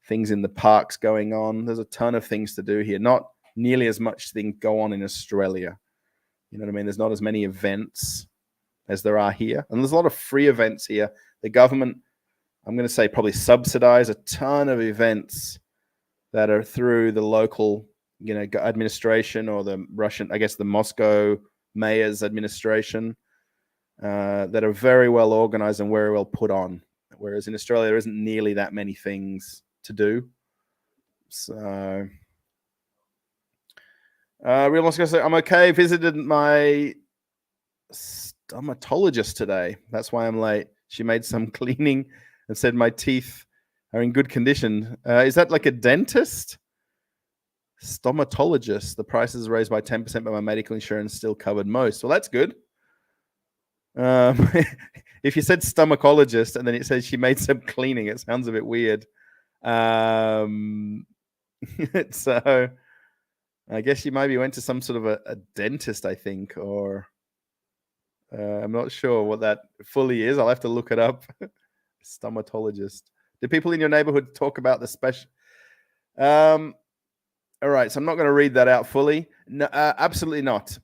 things in the parks going on, there's a ton of things to do here. Not nearly as much things go on in Australia. You know what I mean? There's not as many events as there are here. And there's a lot of free events here. The government, I'm going to say, probably subsidize a ton of events that are through the local, administration or the Russian, I guess the Moscow mayor's administration, that are very well organized and very well put on. Whereas in Australia, there isn't nearly that many things to do. So, Real Moscow say, I'm okay. Visited my stomatologist today. That's why I'm late. She made some cleaning and said my teeth are in good condition. Is that like a dentist? Stomatologist. The price is raised by 10%, but my medical insurance still covered most. Well, that's good. If you said stomacologist and then it says she made some cleaning, it sounds a bit weird. So I guess she maybe went to some sort of a dentist, I think, or I'm not sure what that fully is. I'll have to look it up. Stomatologist. Do people in your neighborhood talk about the special? All right, so I'm not going to read that out fully. No, absolutely not.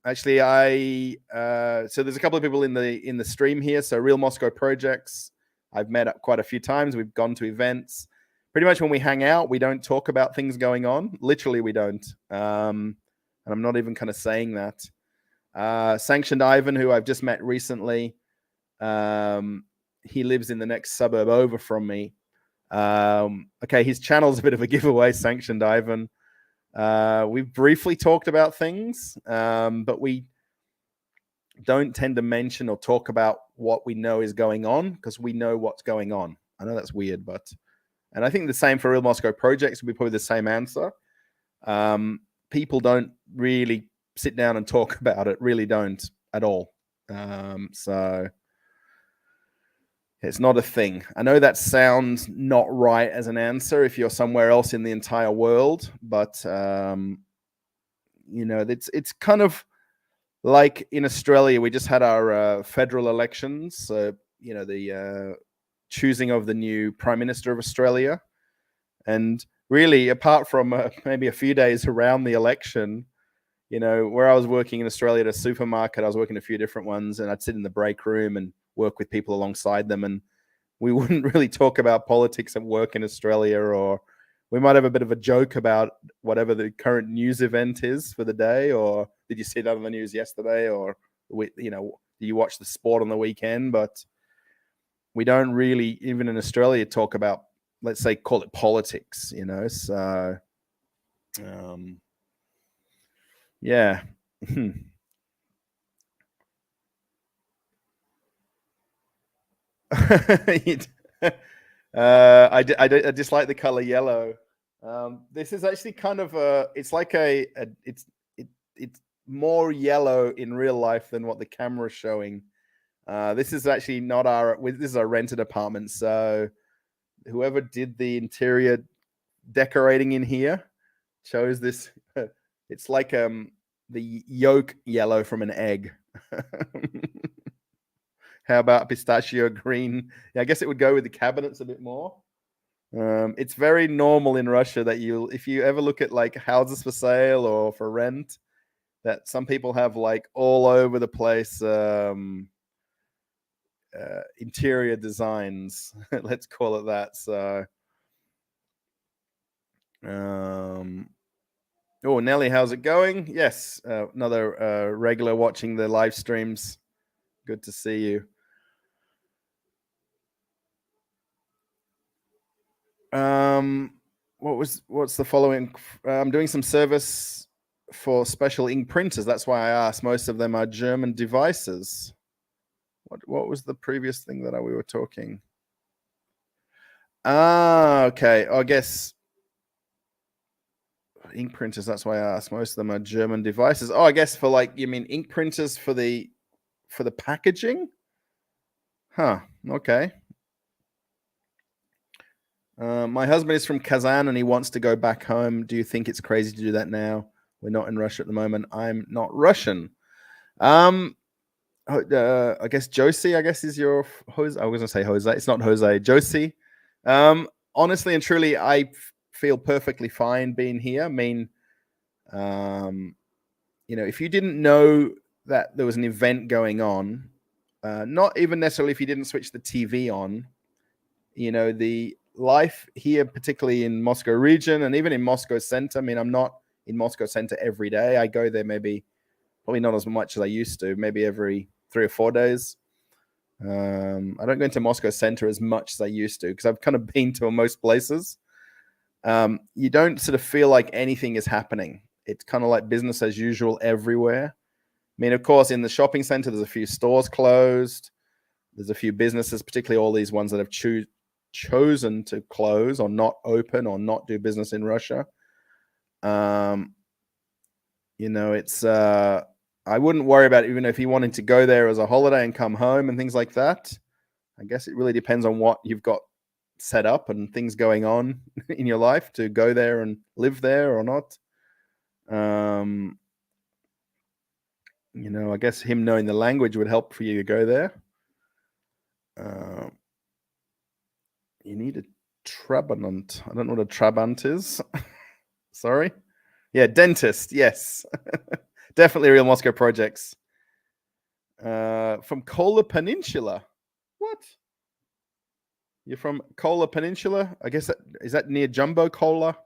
Actually, so there's a couple of people in the stream here. So Real Moscow Projects, I've met up quite a few times. We've gone to events. Pretty much when we hang out, we don't talk about things going on. Literally, we don't. And I'm not even kind of saying that. Sanctioned Ivan, who I've just met recently, he lives in the next suburb over from me. Okay, his channel's a bit of a giveaway, Sanctioned Ivan. We've briefly talked about things, but we don't tend to mention or talk about what we know is going on because we know what's going on. I know that's weird, and I think the same for Real Moscow Projects would be probably the same answer. People don't really sit down and talk about it, really don't at all. So it's not a thing. I know that sounds not right as an answer if you're somewhere else in the entire world, but it's kind of like in Australia. We just had our federal elections, so the choosing of the new Prime Minister of Australia, and really, apart from maybe a few days around the election, where I was working in Australia at a supermarket, I was working a few different ones, and I'd sit in the break room and work with people alongside them, and we wouldn't really talk about politics at work in Australia, or we might have a bit of a joke about whatever the current news event is for the day, or did you see that on the news yesterday, or do you watch the sport on the weekend? But we don't really, even in Australia, talk about, let's say, call it politics, so yeah. I dislike the color yellow. This is actually kind of it's like it's more yellow in real life than what the camera's showing. This is actually not this is a rented apartment, so whoever did the interior decorating in here chose this. It's like the yolk yellow from an egg. How about pistachio green? Yeah, I guess it would go with the cabinets a bit more. It's very normal in Russia that if you ever look at like houses for sale or for rent, that some people have like all over the place interior designs. Let's call it that. So, oh, Nelly, how's it going? Yes, another regular watching the live streams. Good to see you. What's the following? I'm doing some service for special ink printers. That's why I asked. Most of them are German devices. What was the previous thing that we were talking? Okay. I guess ink printers. That's why I asked. Most of them are German devices. Oh, I guess for you mean ink printers for the packaging? Huh. Okay. My husband is from Kazan and he wants to go back home. Do you think it's crazy to do that now? We're not in Russia at the moment. I'm not Russian. I guess Josie, I guess, is your Jose. I was going to say Jose. It's not Jose. Josie. Honestly and truly, I feel perfectly fine being here. I mean, if you didn't know that there was an event going on, not even necessarily if you didn't switch the TV on, the life here, particularly in Moscow region and even in Moscow center. I mean, I'm not in Moscow center every day. I go there probably not as much as I used to, maybe every 3 or 4 days. I don't go into Moscow center as much as I used to because I've kind of been to most places. You don't sort of feel like anything is happening. It's kind of like business as usual everywhere. I mean, of course, in the shopping center, there's a few stores closed. There's a few businesses, particularly all these ones that have chosen to close or not open or not do business in Russia. It's I wouldn't worry about it, even if you wanted to go there as a holiday and come home and things like that. I guess it really depends on what you've got set up and things going on in your life to go there and live there or not. I guess him knowing the language would help for you to go there. You need a Trabant. I don't know what a Trabant is. Sorry. Yeah, dentist. Yes. Definitely real Moscow projects. From Kola Peninsula. What? You're from Kola Peninsula? I guess is that near Jumbo Cola?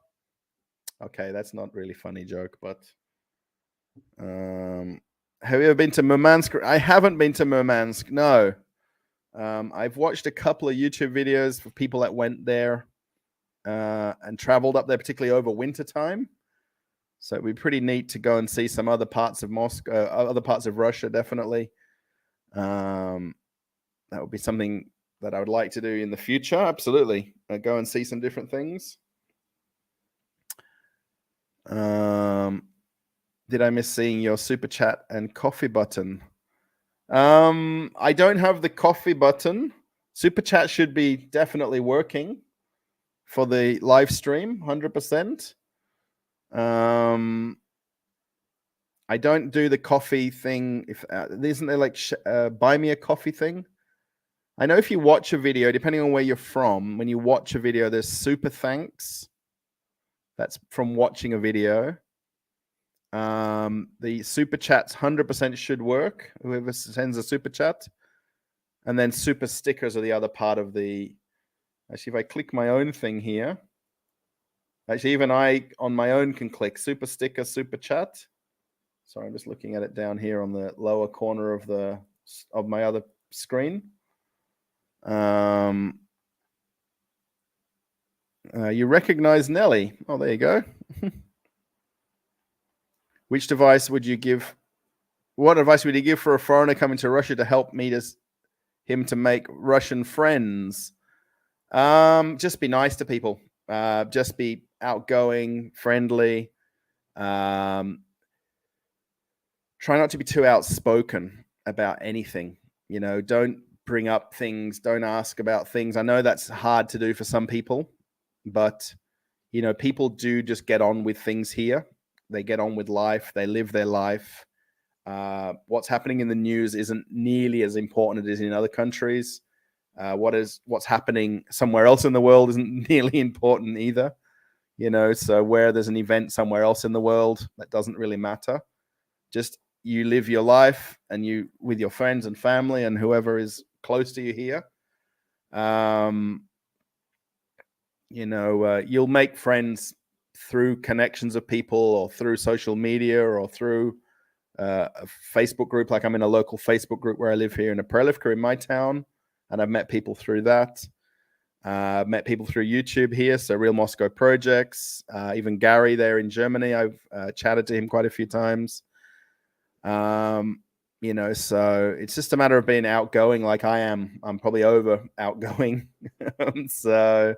Okay, that's not really funny joke, but have you ever been to Murmansk? I haven't been to Murmansk. No. I've watched a couple of YouTube videos for people that went there and traveled up there, particularly over winter time. So it'd be pretty neat to go and see some other parts of Moscow, other parts of Russia, definitely. That would be something that I would like to do in the future. Absolutely. Go and see some different things. Did I miss seeing your super chat and coffee button? I don't have the coffee button. Super chat should be definitely working for the live stream, 100%. I don't do the coffee thing. If isn't there like buy me a coffee thing? I know if you watch a video, depending on where you're from, when you watch a video, there's super thanks. That's from watching a video. The super chats 100% should work. Whoever sends a super chat, and then super stickers are the other part of the. Actually, if I click my own thing here, actually even I on my own can click super sticker, super chat. Sorry, I'm just looking at it down here on the lower corner of my other screen. You recognize Nelly. Oh, there you go. Which device would you give? What advice would you give for a foreigner coming to Russia to help him to make Russian friends? Just be nice to people. Just be outgoing, friendly. Try not to be too outspoken about anything. Don't bring up things. Don't ask about things. I know that's hard to do for some people, but people do just get on with things here. They get on with life. They live their life. What's happening in the news isn't nearly as important as it is in other countries. What's happening somewhere else in the world isn't nearly important either. So where there's an event somewhere else in the world, that doesn't really matter. Just you live your life and you with your friends and family and whoever is close to you here. You'll make friends through connections of people or through social media or through a Facebook group. Like I'm in a local Facebook group where I live here in Aprelivka in my town, and I've met people through that. Met people through YouTube here, so Real Moscow Projects. Even Gary there in Germany, I've chatted to him quite a few times. So it's just a matter of being outgoing like I am. I'm probably over outgoing. So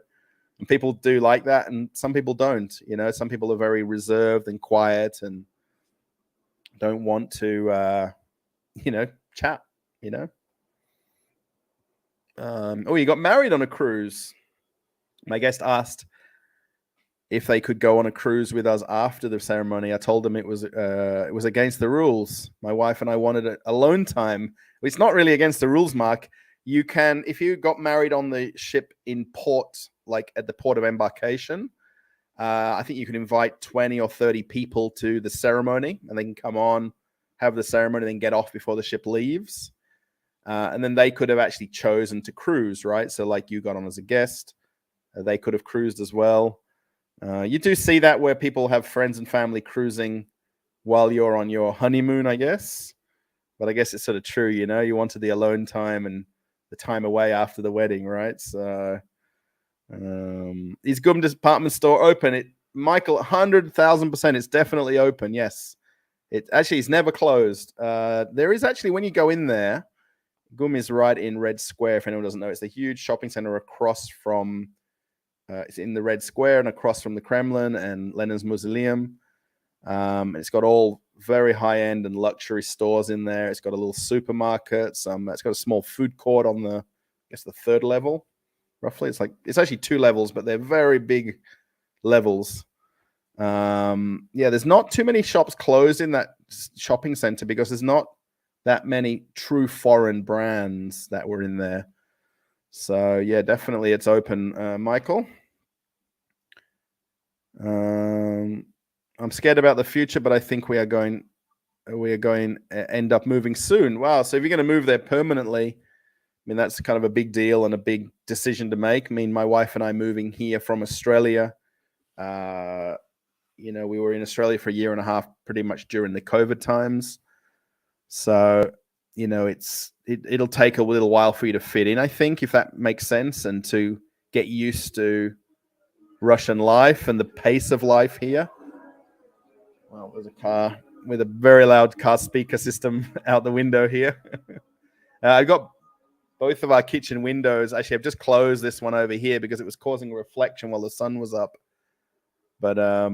people do like that, and some people don't. Some people are very reserved and quiet and don't want to, chat. You got married on a cruise. My guest asked if they could go on a cruise with us after the ceremony. I told them it was against the rules. My wife and I wanted alone time. It's not really against the rules, Mark. You can, if you got married on the ship in port, like at the port of embarkation, I think you can invite 20 or 30 people to the ceremony, and they can come on, have the ceremony, then get off before the ship leaves. And then they could have actually chosen to cruise, right? So like you got on as a guest, they could have cruised as well. You do see that where people have friends and family cruising while you're on your honeymoon, I guess. But I guess it's sort of true, you wanted the alone time and the time away after the wedding, right? So is Gum department store open? Michael, 100,000%, it's definitely open, yes. It's never closed. There is actually, when you go in there, Gum is right in Red Square, if anyone doesn't know. It's the huge shopping center across from, it's in the Red Square and across from the Kremlin and Lenin's Mausoleum. It's got all very high-end and luxury stores in there. It's got a little supermarket. It's got a small food court on the third level, roughly. It's actually 2 levels, but they're very big levels. There's not too many shops closed in that shopping center because there's not that many true foreign brands that were in there. So yeah, definitely it's open, Michael. I'm scared about the future, but I think we are going to end up moving soon. Wow. So if you're going to move there permanently, I mean, that's kind of a big deal and a big decision to make. I mean, my wife and I moving here from Australia, we were in Australia for a year and a half, pretty much during the COVID times. So, it'll take a little while for you to fit in, I think, if that makes sense, and to get used to Russian life and the pace of life here. Well, there's a car with a very loud car speaker system out the window here. I got both of our kitchen windows. Actually, I've just closed this one over here because it was causing a reflection while the sun was up. But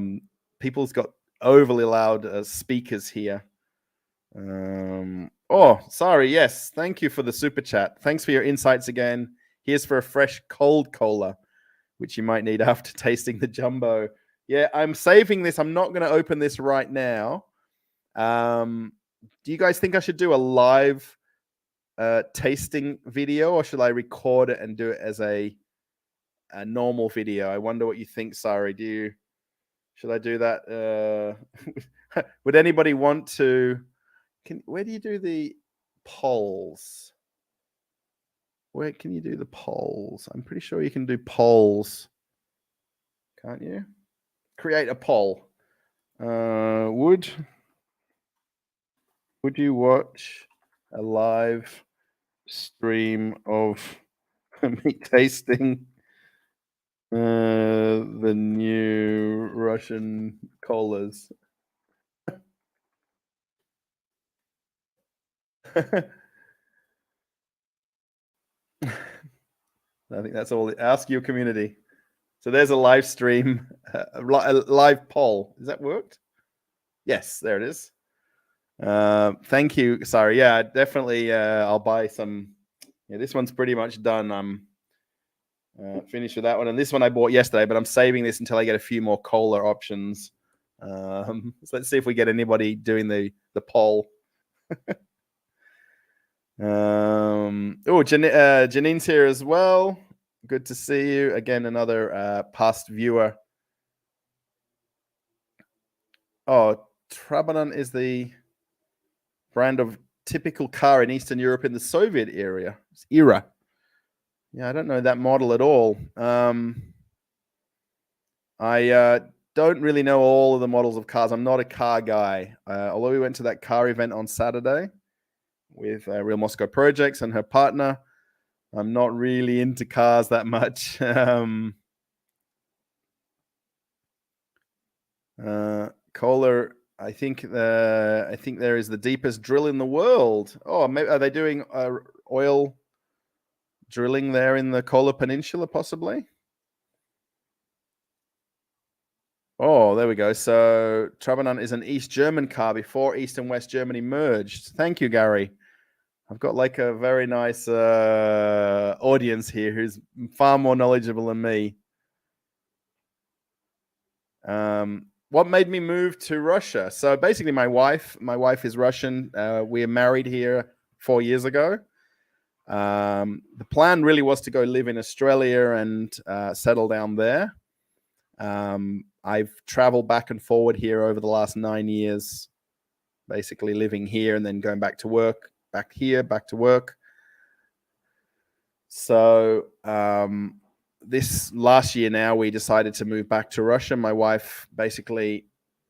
people's got overly loud speakers here. Sorry. Yes. Thank you for the super chat. Thanks for your insights again. Here's for a fresh cold cola, which you might need after tasting the jumbo. Yeah, I'm saving this. I'm not going to open this right now. Do you guys think I should do a live tasting video, or should I record it and do it as a normal video? I wonder what you think, Sari. Should I do that? Would anybody want to? Where do you do the polls? Where can you do the polls? I'm pretty sure you can do polls. Can't you? Create a poll. Would you watch a live stream of me tasting the new Russian colas? I think that's all. Ask your community. So there's a live stream, a live poll. Has that worked? Yes, there it is. Thank you. Sorry. Yeah, definitely. I'll buy some. Yeah, this one's pretty much done. I'm finished with that one. And this one I bought yesterday, but I'm saving this until I get a few more cola options. So let's see if we get anybody doing the poll. Janine's here as well. Good to see you again. Another past viewer. Trabanon is the brand of typical car in Eastern Europe in the Soviet era. Yeah, I don't know that model at all. I don't really know all of the models of cars. I'm not a car guy. Although we went to that car event on Saturday with Real Moscow Projects and her partner. I'm not really into cars that much. Cola, I think there is the deepest drill in the world. Oh, maybe, are they doing oil drilling there in the Kola Peninsula, possibly? Oh, there we go. So Trabanant is an East German car before East and West Germany merged. Thank you, Gary. I've got like a very nice audience here who's far more knowledgeable than me. What made me move to Russia? So basically, my wife is Russian. We are married here 4 years ago. The plan really was to go live in Australia and settle down there. I've traveled back and forward here over the last 9 years, basically living here and then going back to work, back here, back to work. So this last year now, we decided to move back to Russia. My wife basically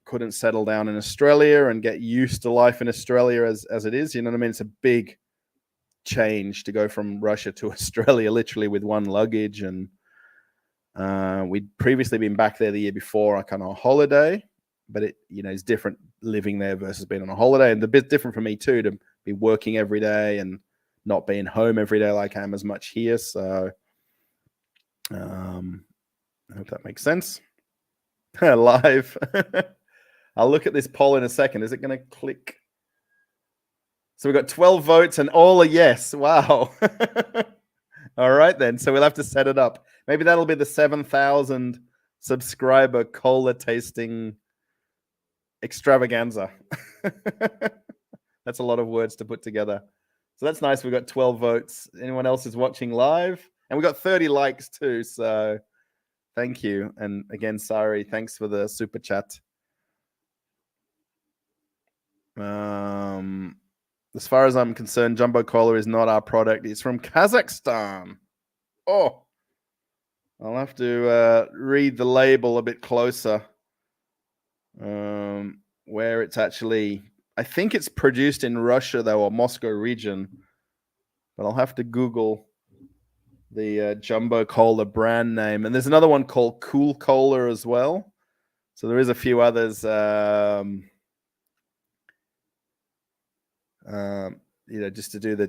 couldn't settle down in Australia and get used to life in Australia as it is. You know what I mean? It's a big change to go from Russia to Australia, literally with one luggage. And we'd previously been back there the year before, kind of a holiday, but it's different living there versus being on a holiday, and a bit different for me too, to be working every day and not being home every day like I am as much here. So I hope that makes sense. Live. I'll look at this poll in a second. Is it going to click? So we've got 12 votes and all are yes. Wow. All right, then. So we'll have to set it up. Maybe that'll be the 7,000 subscriber cola tasting extravaganza. That's a lot of words to put together. So that's nice. We've got 12 votes. Anyone else is watching live? And we got 30 likes too. So thank you. And again, sorry. Thanks for the super chat. As far as I'm concerned, Jumbo Cola is not our product. It's from Kazakhstan. Oh, I'll have to read the label a bit closer. Where it's actually, I think it's produced in Russia though, or Moscow region, but I'll have to Google the Jumbo Cola brand name. And there's another one called Cool Cola as well. So there is a few others. Just to do the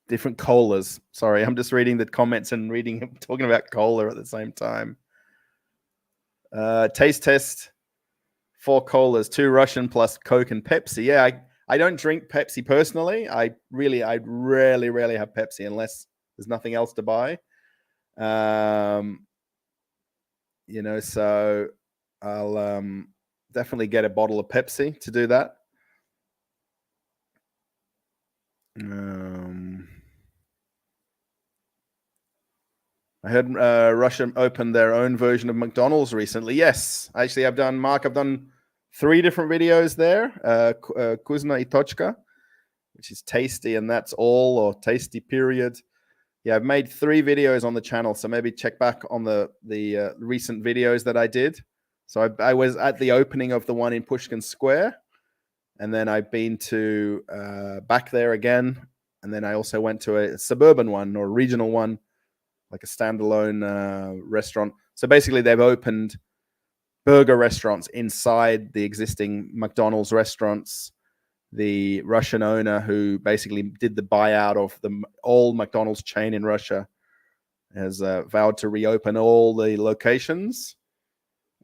different colas. Sorry, I'm just reading the comments and talking about cola at the same time. Taste test, 4 colas, 2 Russian plus Coke and Pepsi. Yeah, I don't drink Pepsi personally. I rarely have Pepsi unless there's nothing else to buy. So I'll definitely get a bottle of Pepsi to do that. I heard Russia opened their own version of McDonald's recently. Yes, actually, I've done 3 different videos there. Kuzna и точка, which is tasty, and that's all, or tasty period. Yeah, I've made 3 videos on the channel, so maybe check back on the recent videos that I did. So I was at the opening of the one in Pushkin Square, and then I've been to back there again, and then I also went to a suburban one or regional one, like a standalone restaurant. So basically, they've opened burger restaurants inside the existing McDonald's restaurants. The Russian owner, who basically did the buyout of the old McDonald's chain in Russia, has vowed to reopen all the locations.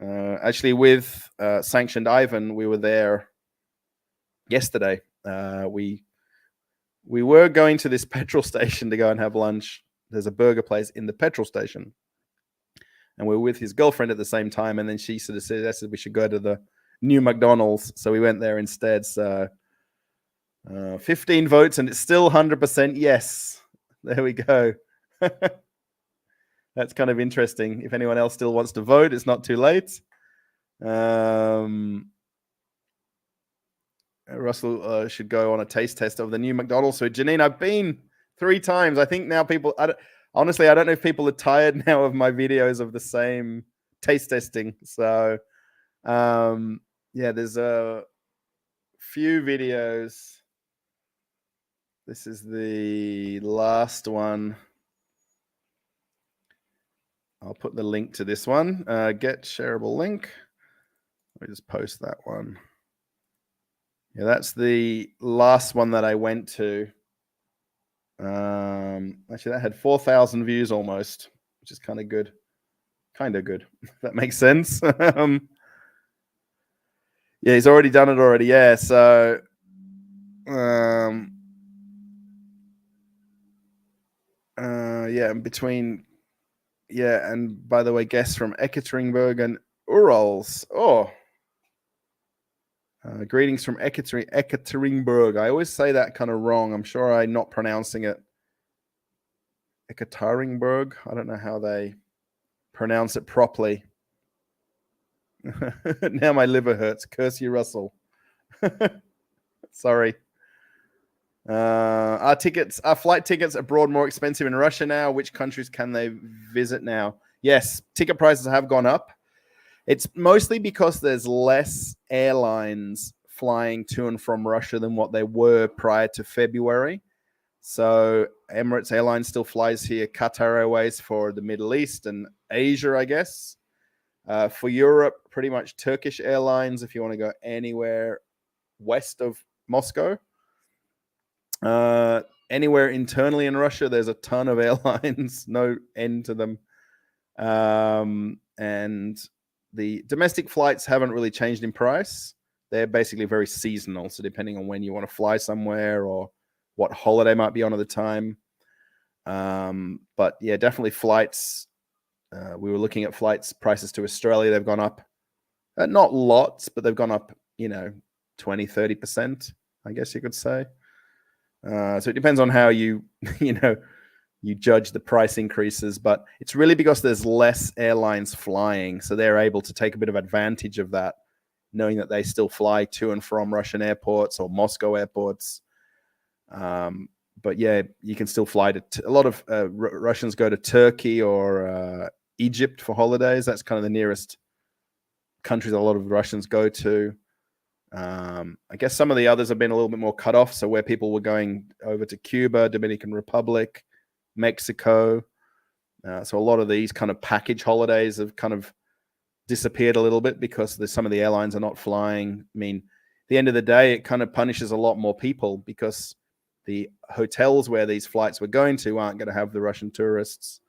Actually, with Sanctioned Ivan, we were there yesterday. We were going to this petrol station to go and have lunch. There's a burger place in the petrol station, and we were with his girlfriend at the same time. And then she sort of said we should go to the new McDonald's, so we went there instead. So 15 votes, and it's still 100% yes. There we go. That's kind of interesting. If anyone else still wants to vote, it's not too late. Russell should go on a taste test of the new McDonald's. So Janine, I've been 3 times. I think now people, honestly, I don't know if people are tired now of my videos of the same taste testing. So there's a few videos. This is the last one. I'll put the link to this one. Get shareable link. Let me just post that one. Yeah, that's the last one that I went to. Actually, that had 4,000 views almost, which is kind of good. Kind of good, if that makes sense. Yeah, he's already done it already. Yeah, so yeah, between and by the way, guests from Ekaterinburg and Urals. Oh, greetings from Ekaterinburg. I always say that kind of wrong. I'm sure I'm not pronouncing it. Ekaterinburg. I don't know how they pronounce it properly. Now my liver hurts. Curse you, Russell. Sorry. Are flight tickets abroad more expensive in Russia now? Which countries can they visit now? Yes, ticket prices have gone up. It's mostly because there's less airlines flying to and from Russia than what there were prior to February. So Emirates Airlines still flies here, Qatar Airways for the Middle East and Asia, I guess. For Europe, pretty much Turkish Airlines if you want to go anywhere west of Moscow. Anywhere internally in Russia, there's a ton of airlines, no end to them. And the domestic flights haven't really changed in price. They're basically very seasonal. So depending on when you want to fly somewhere or what holiday might be on at the time. But yeah, definitely flights. We were looking at flights prices to Australia. They've gone up, not lots, but they've gone up, 20, 30%, I guess you could say. So it depends on how you judge the price increases, but it's really because there's less airlines flying. So they're able to take a bit of advantage of that, knowing that they still fly to and from Russian airports or Moscow airports. But yeah, you can still fly to a lot of Russians go to Turkey or Egypt for holidays. That's kind of the nearest countries a lot of Russians go to. I guess some of the others have been a little bit more cut off. So where people were going over to Cuba, Dominican Republic, Mexico. So a lot of these kind of package holidays have kind of disappeared a little bit because some of the airlines are not flying. I mean, at the end of the day, it kind of punishes a lot more people because the hotels where these flights were going to aren't going to have the Russian tourists.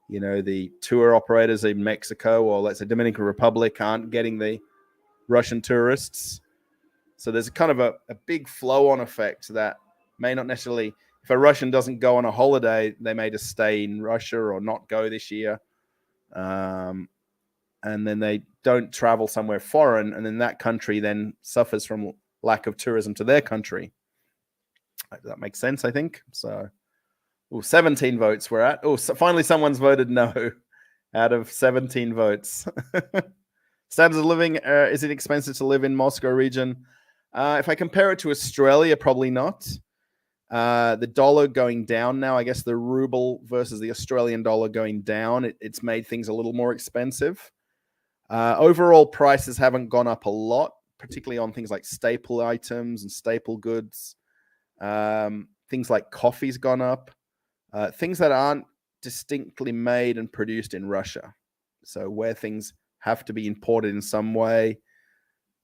The tour operators in Mexico or let's say Dominican Republic aren't getting the Russian tourists. So there's kind of a big flow-on effect that may not necessarily, if a Russian doesn't go on a holiday, they may just stay in Russia or not go this year. And then they don't travel somewhere foreign, and then that country then suffers from lack of tourism to their country. That makes sense, I think. So, 17 votes we're at. So finally someone's voted no out of 17 votes. Standards of living, is it expensive to live in Moscow region? If I compare it to Australia, probably not. The dollar going down now, I guess the ruble versus the Australian dollar going down, it's made things a little more expensive. Overall prices haven't gone up a lot, particularly on things like staple items and staple goods. Things like coffee's gone up. Things that aren't distinctly made and produced in Russia. So where things have to be imported in some way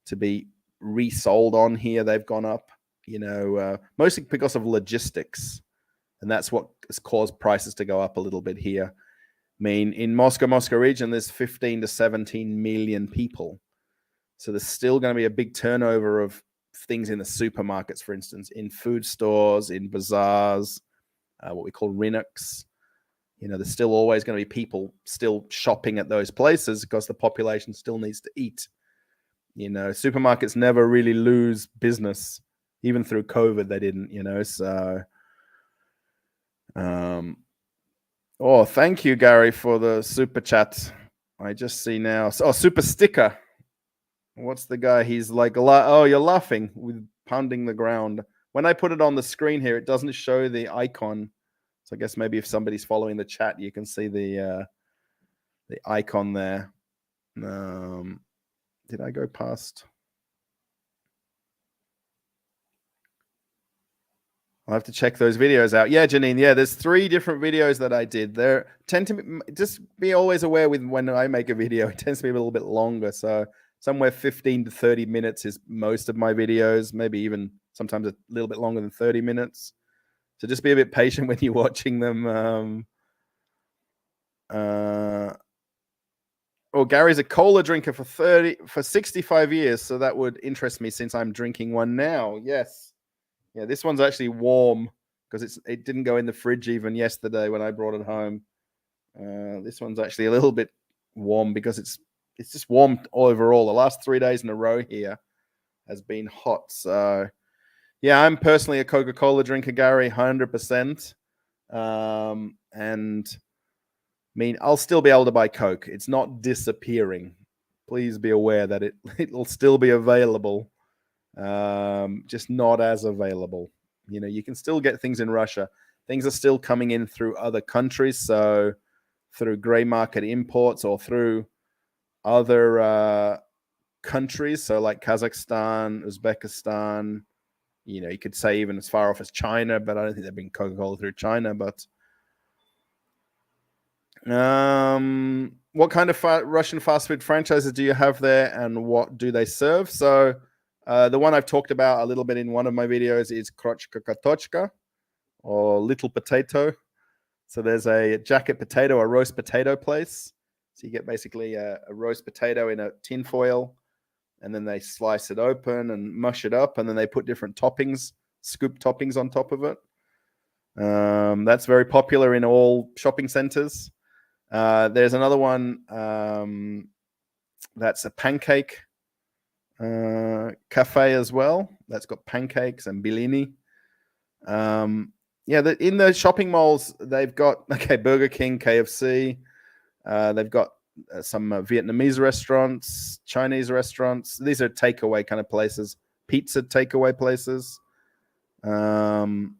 to be resold on here, they've gone up, mostly because of logistics. And that's what has caused prices to go up a little bit here. I mean, in Moscow region, there's 15 to 17 million people. So there's still going to be a big turnover of things in the supermarkets, for instance, in food stores, in bazaars, what we call rinocks. There's still always going to be people still shopping at those places because the population still needs to eat. Supermarkets never really lose business. Even through COVID, they didn't, so. Thank you, Gary, for the super chat. I just see now. Super sticker. What's the guy? He's like, you're laughing with pounding the ground. When I put it on the screen here, it doesn't show the icon. So I guess maybe if somebody's following the chat, you can see the icon there. Did I go past? I'll have to check those videos out. Yeah, Janine. Yeah, there's 3 different videos that I did. There tend to just be always aware with when I make a video, it tends to be a little bit longer. So somewhere 15 to 30 minutes is most of my videos, maybe even sometimes a little bit longer than 30 minutes. So just be a bit patient when you're watching them. Gary's a cola drinker for 65 years, so that would interest me since I'm drinking one now. Yes. Yeah, this one's actually warm because it didn't go in the fridge even yesterday when I brought it home. This one's actually a little bit warm because it's just warm overall. The last 3 days in a row here has been hot. So yeah, I'm personally a Coca-Cola drinker, Gary, 100%. And I mean, I'll still be able to buy Coke. It's not disappearing. Please be aware that it'll still be available. Just not as available. You know, you can still get things in Russia. Things are still coming in through other countries, so through gray market imports or through other countries, so like Kazakhstan, Uzbekistan. You know, you could say even as far off as China, but I don't think they've been Coca-Cola through China. But what kind of Russian fast food franchises do you have there, and what do they serve? So the one I've talked about a little bit in one of my videos is Krochka Katochka, or Little Potato. So there's a jacket potato, a roast potato place. So you get basically a roast potato in a tin foil, and then they slice it open and mush it up, and then they put different toppings, scoop toppings on top of it. That's very popular in all shopping centers. There's another one that's a pancake cafe as well. That's got pancakes and bilini. In the shopping malls, they've got Burger King, KFC. They've got some Vietnamese restaurants, Chinese restaurants. These are takeaway kind of places, pizza takeaway places. And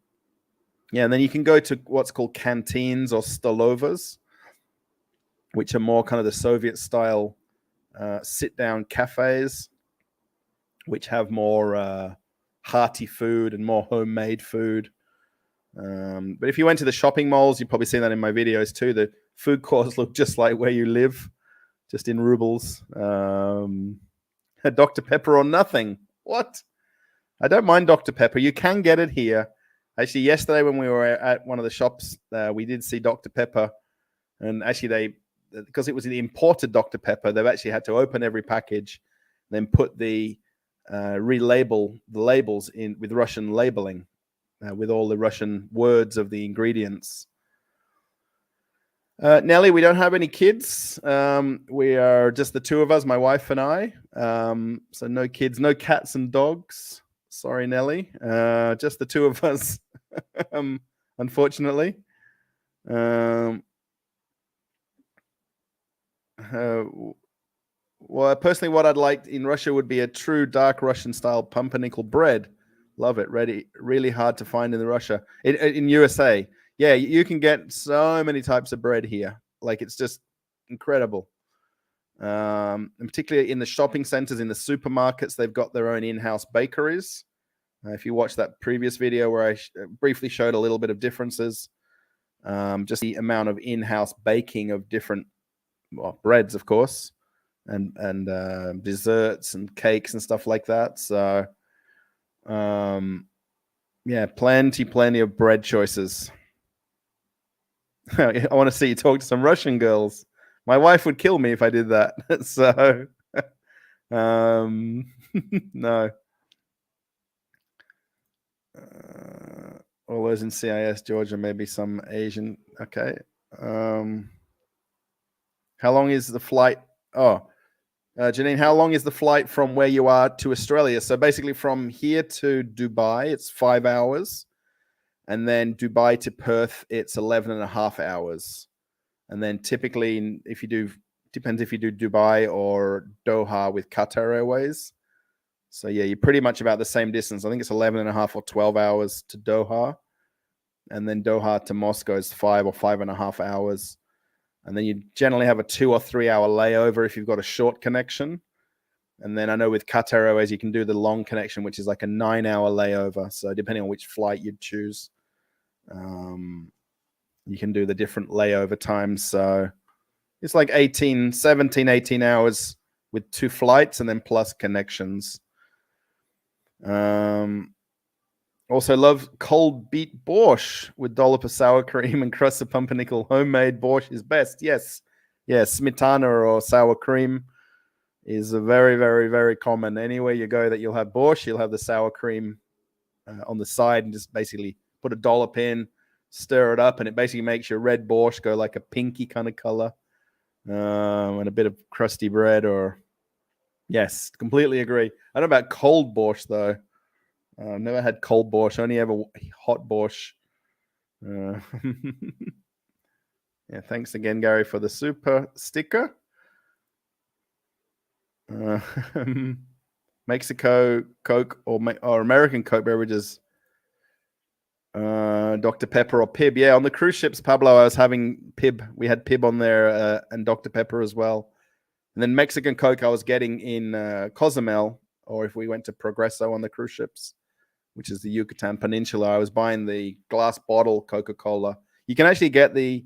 then you can go to what's called canteens or stolovas, which are more kind of the Soviet style sit-down cafes, which have more hearty food and more homemade food. But if you went to the shopping malls, you've probably seen that in my videos too. The food courts look just like where you live, just in rubles. Dr. Pepper or nothing. What? I don't mind Dr. Pepper. You can get it here. Actually, yesterday when we were at one of the shops, we did see Dr. Pepper. And actually, because it was the imported Dr. Pepper, they've actually had to open every package, then put the relabel the labels in with Russian labeling, with all the Russian words of the ingredients. Nelly, we don't have any kids. We are just the 2 of us, my wife and I. So no kids, no cats and dogs. Sorry, Nelly. Just the 2 of us, unfortunately. Well, personally, what I'd like in Russia would be a true dark Russian style pumpernickel bread. Love it. Really hard to find in Russia. In USA. Yeah, you can get so many types of bread here. Like, it's just incredible. And particularly in the shopping centers, in the supermarkets, they've got their own in-house bakeries. If you watch that previous video where I briefly showed a little bit of differences, just the amount of in-house baking of different breads, of course, and desserts and cakes and stuff like that. So, plenty of bread choices. I want to see you talk to some Russian girls. My wife would kill me if I did that. So, no. All those in CIS, Georgia, maybe some Asian. Okay. How long is the flight? Janine, how long is the flight from where you are to Australia? So basically from here to Dubai, it's 5 hours. And then Dubai to Perth, it's 11 and a half hours. And then typically, depends if you do Dubai or Doha with Qatar Airways. So yeah, you're pretty much about the same distance. I think it's 11 and a half or 12 hours to Doha. And then Doha to Moscow is 5 or 5.5 hours. And then you generally have a 2 or 3 hour layover if you've got a short connection. And then I know with Qatar Airways, you can do the long connection, which is like a 9-hour layover. So depending on which flight you'd choose, you can do the different layover times. So it's like 17, 18 hours with 2 flights and then plus connections. Also love cold beet borscht with dollop of sour cream and crust of pumpernickel. Homemade borscht is best. Yes. Yeah, smetana or sour cream is a very, very, very common. Anywhere you go that you'll have borscht, you'll have the sour cream on the side, and just basically put a dollop in, stir it up, and it basically makes your red borscht go like a pinky kind of color. And a bit of crusty bread, or yes, completely agree. I don't know about cold borscht though. Never had cold borscht, only ever hot borscht. Yeah, thanks again, Gary, for the super sticker. Mexico Coke or American Coke beverages, Dr. Pepper or Pib. Yeah, on the cruise ships, Pablo, I was having Pib. We had Pib on there and Dr. Pepper as well. And then Mexican Coke I was getting in Cozumel, or if we went to Progreso on the cruise ships, which is the Yucatan Peninsula, I was buying the glass bottle Coca-Cola. You can actually get the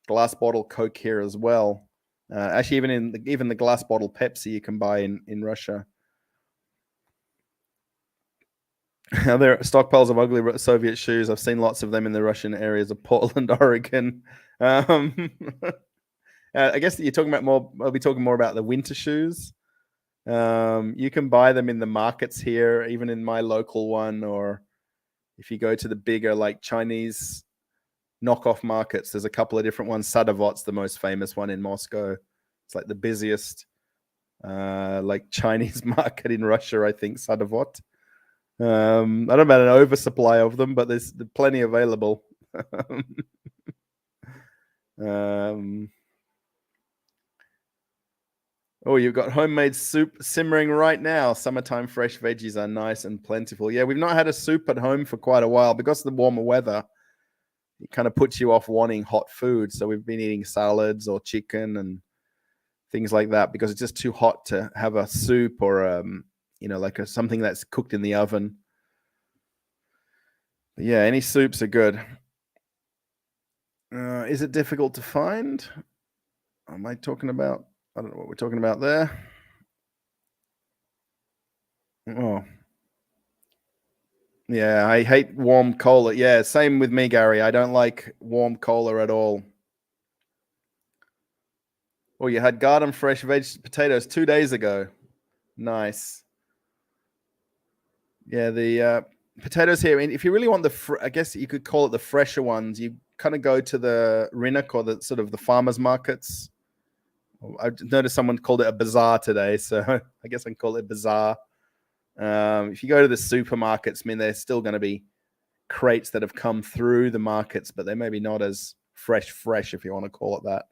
glass bottle Coke here as well. Actually, even the glass bottle Pepsi you can buy in Russia. There are stockpiles of ugly Soviet shoes. I've seen lots of them in the Russian areas of Portland, Oregon. I guess that you're talking about more. I'll be talking more about the winter shoes. You can buy them in the markets here, even in my local one, or if you go to the bigger like Chinese knockoff markets, there's a couple of different ones. Sadovot's the most famous one in Moscow. It's like the busiest like Chinese market in Russia, I think, Sadovot. I don't know about an oversupply of them, but there's plenty available. Oh, you've got homemade soup simmering right now. Summertime fresh veggies are nice and plentiful. Yeah, we've not had a soup at home for quite a while because of the warmer weather. It kind of puts you off wanting hot food. So we've been eating salads or chicken and things like that because it's just too hot to have a soup or like something that's cooked in the oven. But yeah, any soups are good. Is it difficult to find? Am I talking about? I don't know what we're talking about there. Oh, yeah, I hate warm cola. Yeah, same with me, Gary. I don't like warm cola at all. Oh, you had garden fresh potatoes 2 days ago. Nice. Yeah, the potatoes here. If you really want I guess you could call it the fresher ones. You kind of go to the Rynek or the sort of the farmers markets. I noticed someone called it a bazaar today, so I guess I can call it bazaar. If you go to the supermarkets, I mean, there's still going to be crates that have come through the markets, but they maybe not as fresh, if you want to call it that.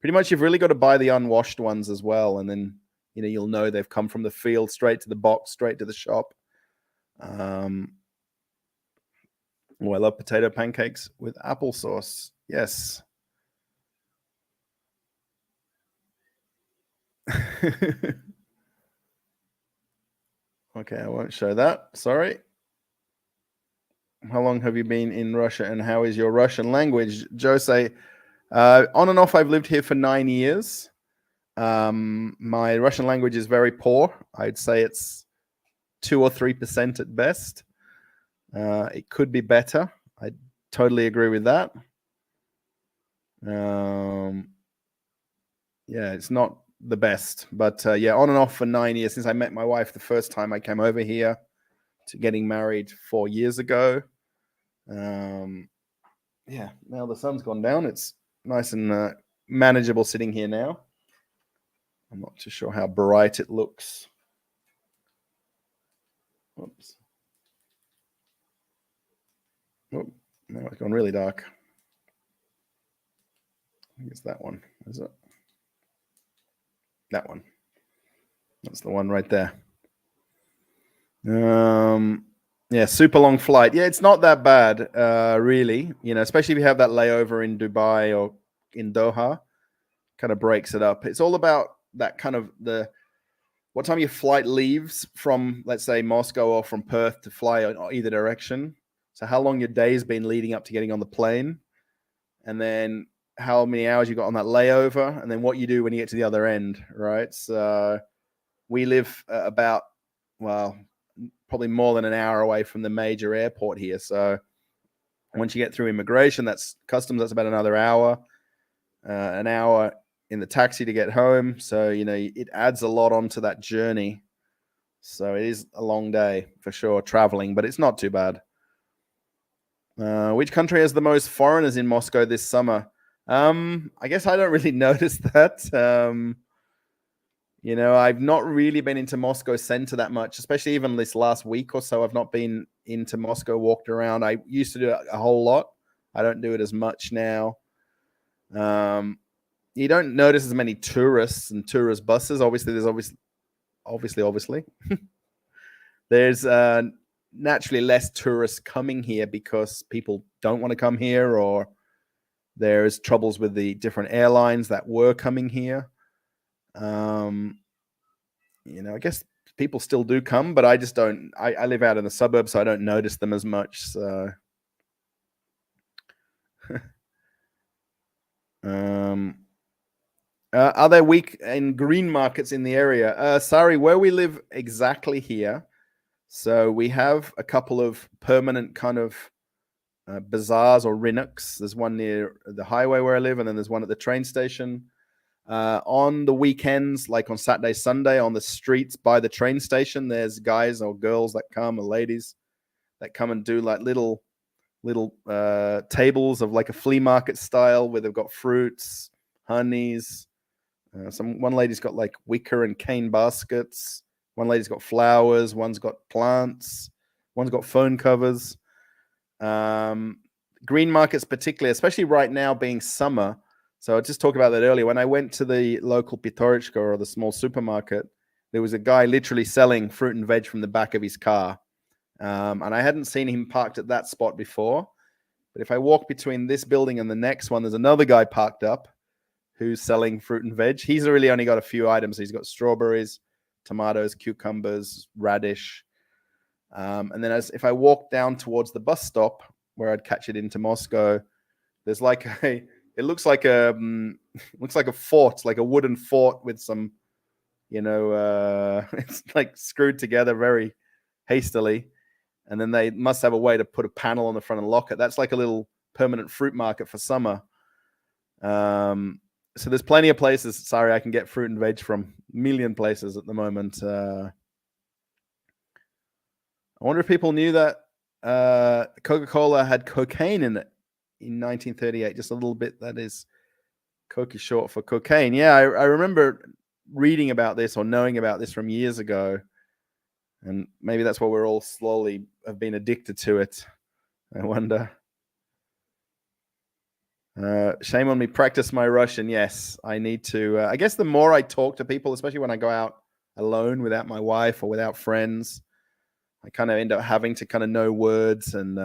Pretty much, you've really got to buy the unwashed ones as well, and then you'll know they've come from the field, straight to the box, straight to the shop. I love potato pancakes with applesauce. Yes. Okay, I won't show that. Sorry. How long have you been in Russia, and how is your Russian language? Jose, on and off, I've lived here for 9 years. My Russian language is very poor. I'd say it's 2 or 3% at best. It could be better. I totally agree with that. Yeah, it's not the best, but yeah, on and off for 9 years since I met my wife the first time I came over here to getting married 4 years ago. Yeah, now the sun's gone down. It's nice and manageable sitting here now. I'm not too sure how bright it looks. Oops. Oh, now it's gone really dark. I think it's that one, is it? That one. That's the one right there. Yeah, super long flight. Yeah, it's not that bad, really. Especially if you have that layover in Dubai or in Doha, kind of breaks it up. It's all about that kind of the what time your flight leaves from, let's say, Moscow or from Perth to fly in either direction. So how long your day's been leading up to getting on the plane, and then how many hours you got on that layover, and then what you do when you get to the other end, right? So we live about, well, probably more than an hour away from the major airport here. So once you get through immigration, that's customs, that's about another hour, an hour in the taxi to get home. So, it adds a lot onto that journey. So it is a long day for sure, traveling, but it's not too bad. Which country has the most foreigners in Moscow this summer? I guess I don't really notice that. I've not really been into Moscow center that much, especially even this last week or so. I've not been into Moscow, walked around. I used to do it a whole lot. I don't do it as much now. You don't notice as many tourists and tourist buses. Obviously, there's naturally less tourists coming here because people don't want to come here, or there's troubles with the different airlines that were coming here. I guess people still do come, but I just don't. I live out in the suburbs, so I don't notice them as much. So, are there weak and green markets in the area? Sorry, where we live exactly here. So we have a couple of permanent kind of bazaars or rynoks. There's one near the highway where I live, and then there's one at the train station. On the weekends, like on Saturday, Sunday, on the streets by the train station, there's guys or girls that come, or ladies that come and do like little tables of like a flea market style, where they've got fruits, honeys. One lady's got like wicker and cane baskets. One lady's got flowers. One's got plants. One's got phone covers. Green markets, particularly, especially right now being summer. So I just talked about that earlier. When I went to the local Pitorichka, or the small supermarket, there was a guy literally selling fruit and veg from the back of his car. And I hadn't seen him parked at that spot before. But if I walk between this building and the next one, there's another guy parked up who's selling fruit and veg. He's really only got a few items. He's got strawberries, tomatoes, cucumbers, radish. And then if I walk down towards the bus stop where I'd catch it into Moscow, there's like it looks like a fort, like a wooden fort with some, it's like screwed together very hastily. And then they must have a way to put a panel on the front and lock it. That's like a little permanent fruit market for summer. So there's plenty of places. Sorry, I can get fruit and veg from a million places at the moment. I wonder if people knew that Coca-Cola had cocaine in it in 1938. Just a little bit. That is, Coke is short for cocaine. Yeah, I remember reading about this or knowing about this from years ago. And maybe that's why we're all slowly have been addicted to it. I wonder. Shame on me. Practice my Russian. Yes, I need to. I guess the more I talk to people, especially when I go out alone without my wife or without friends, I kind of end up having to kind of know words and,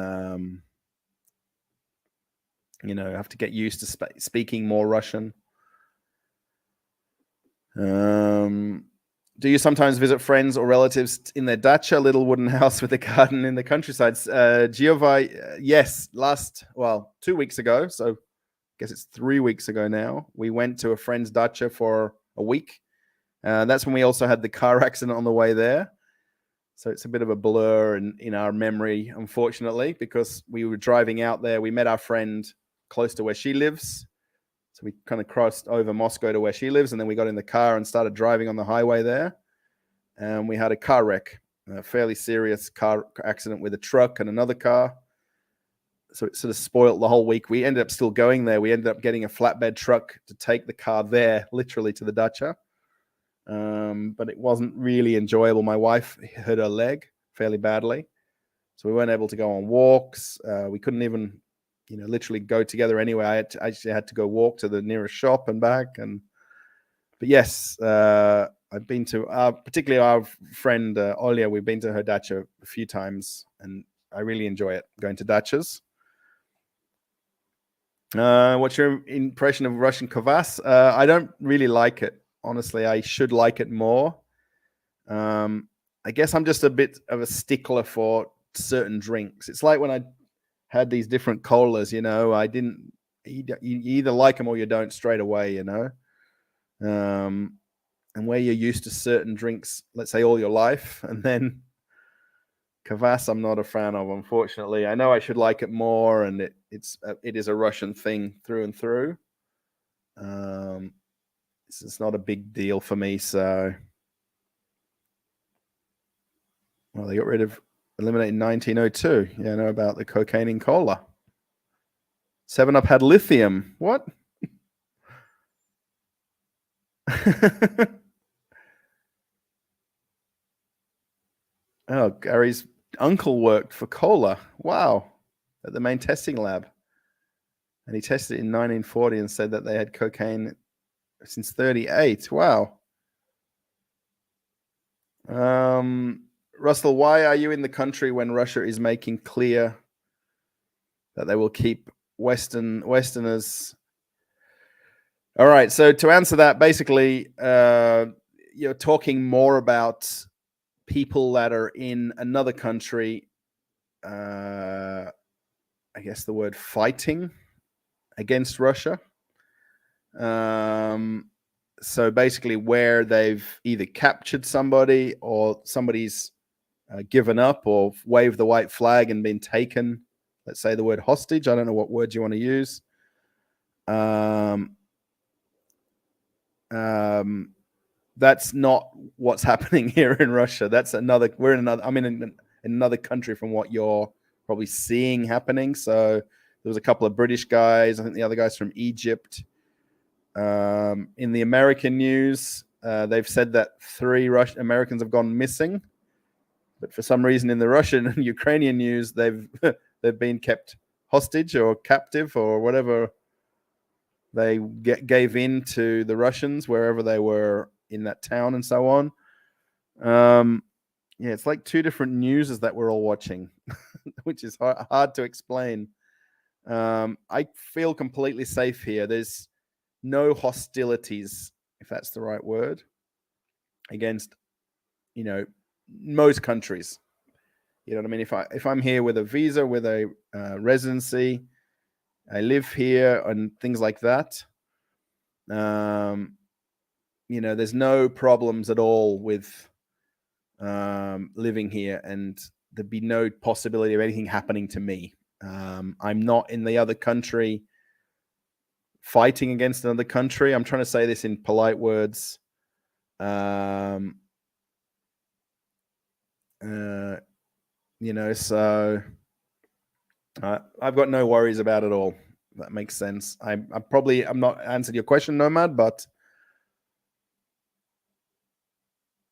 have to get used to speaking more Russian. Do you sometimes visit friends or relatives in their dacha, little wooden house with a garden in the countryside? Giova, yes. 2 weeks ago, so I guess it's 3 weeks ago now, we went to a friend's dacha for a week. That's when we also had the car accident on the way there. So it's a bit of a blur in our memory, unfortunately, because we were driving out there. We met our friend close to where she lives. So we kind of crossed over Moscow to where she lives, and then we got in the car and started driving on the highway there. And we had a car wreck, a fairly serious car accident with a truck and another car. So it sort of spoiled the whole week. We ended up still going there. We ended up getting a flatbed truck to take the car there, literally to the dacha. But it wasn't really enjoyable. My wife hurt her leg fairly badly, so we weren't able to go on walks. We couldn't even, literally go together anyway. I actually had to go walk to the nearest shop and back. But yes, I've been to particularly our friend Olya. We've been to her dacha a few times, and I really enjoy it, going to dachas. What's your impression of Russian kvass? I don't really like it. Honestly, I should like it more. I guess I'm just a bit of a stickler for certain drinks. It's like when I had these different colas, I didn't. You either like them or you don't straight away, and where you're used to certain drinks, let's say all your life, and then kvass, I'm not a fan of, unfortunately. I know I should like it more, and it is a Russian thing through and through. It's not a big deal for me. So, well, they got rid of eliminated in 1902. Yeah, I know about the cocaine in cola. 7-Up had lithium. What? Oh, Gary's uncle worked for cola. Wow. At the main testing lab. And he tested it in 1940 and said that they had cocaine since 38. Wow. Russell, why are you in the country when Russia is making clear that they will keep Westerners? All right. So to answer that, basically, you're talking more about people that are in another country. I guess the word fighting against Russia. So basically, where they've either captured somebody or somebody's given up or waved the white flag and been taken. Let's say the word hostage. I don't know what word you want to use. That's not what's happening here in Russia. That's another. We're in another. I'm in another country from what you're probably seeing happening. So there was a couple of British guys. I think the other guy's from Egypt. In the American news, they've said that 3 Americans have gone missing, but for some reason in the Russian and Ukrainian news, they've been kept hostage or captive or whatever. They gave in to the Russians wherever they were in that town and so on. Yeah, it's like 2 different newses that we're all watching, which is hard to explain. I feel completely safe here. There's no hostilities, if that's the right word, against, most countries. You know what I mean? If I'm here with a visa, with a residency, I live here and things like that. There's no problems at all with living here, and there'd be no possibility of anything happening to me. I'm not in the other country fighting against another country. I'm trying to say this in polite words. So I've got no worries about it all. That makes sense. I'm not answered your question, Nomad, but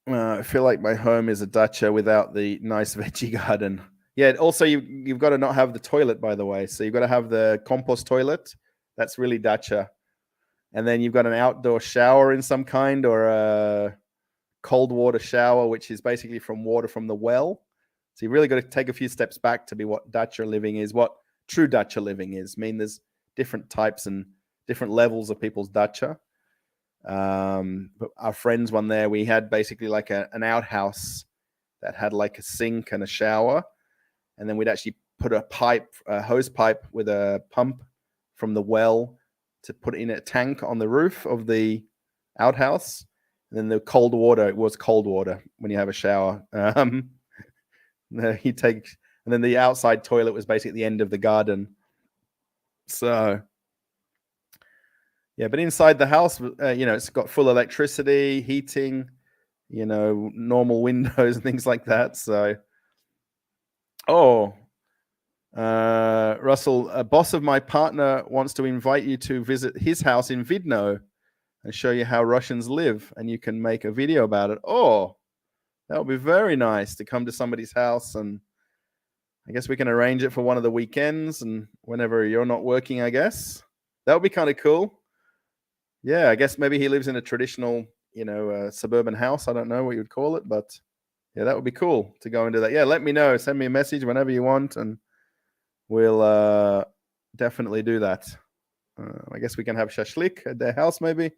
I feel like my home is a dacha without the nice veggie garden. Yeah. Also, you've got to not have the toilet, by the way. So you've got to have the compost toilet. That's really dacha. And then you've got an outdoor shower in some kind, or a cold water shower, which is basically from water from the well. So you really got to take a few steps back to be what dacha living is, what true dacha living is. I mean, there's different types and different levels of people's dacha. But our friends one there, we had basically like an outhouse that had like a sink and a shower. And then we'd actually put a hose pipe with a pump from the well to put in a tank on the roof of the outhouse. And then the cold water, it was cold water when you have a shower. You take, and then the outside toilet was basically at the end of the garden. So, yeah, but inside the house, it's got full electricity, heating, normal windows and things like that. So, Russell, a boss of my partner wants to invite you to visit his house in Vidno and show you how Russians live, and you can make a video about it. Oh, that would be very nice to come to somebody's house, and I guess we can arrange it for one of the weekends and whenever you're not working, I guess. That would be kind of cool. Yeah, I guess maybe he lives in a traditional, suburban house. I don't know what you would call it, but yeah, that would be cool to go into that. Yeah, let me know. Send me a message whenever you want, and we'll definitely do that. I guess we can have shashlik at their house, maybe.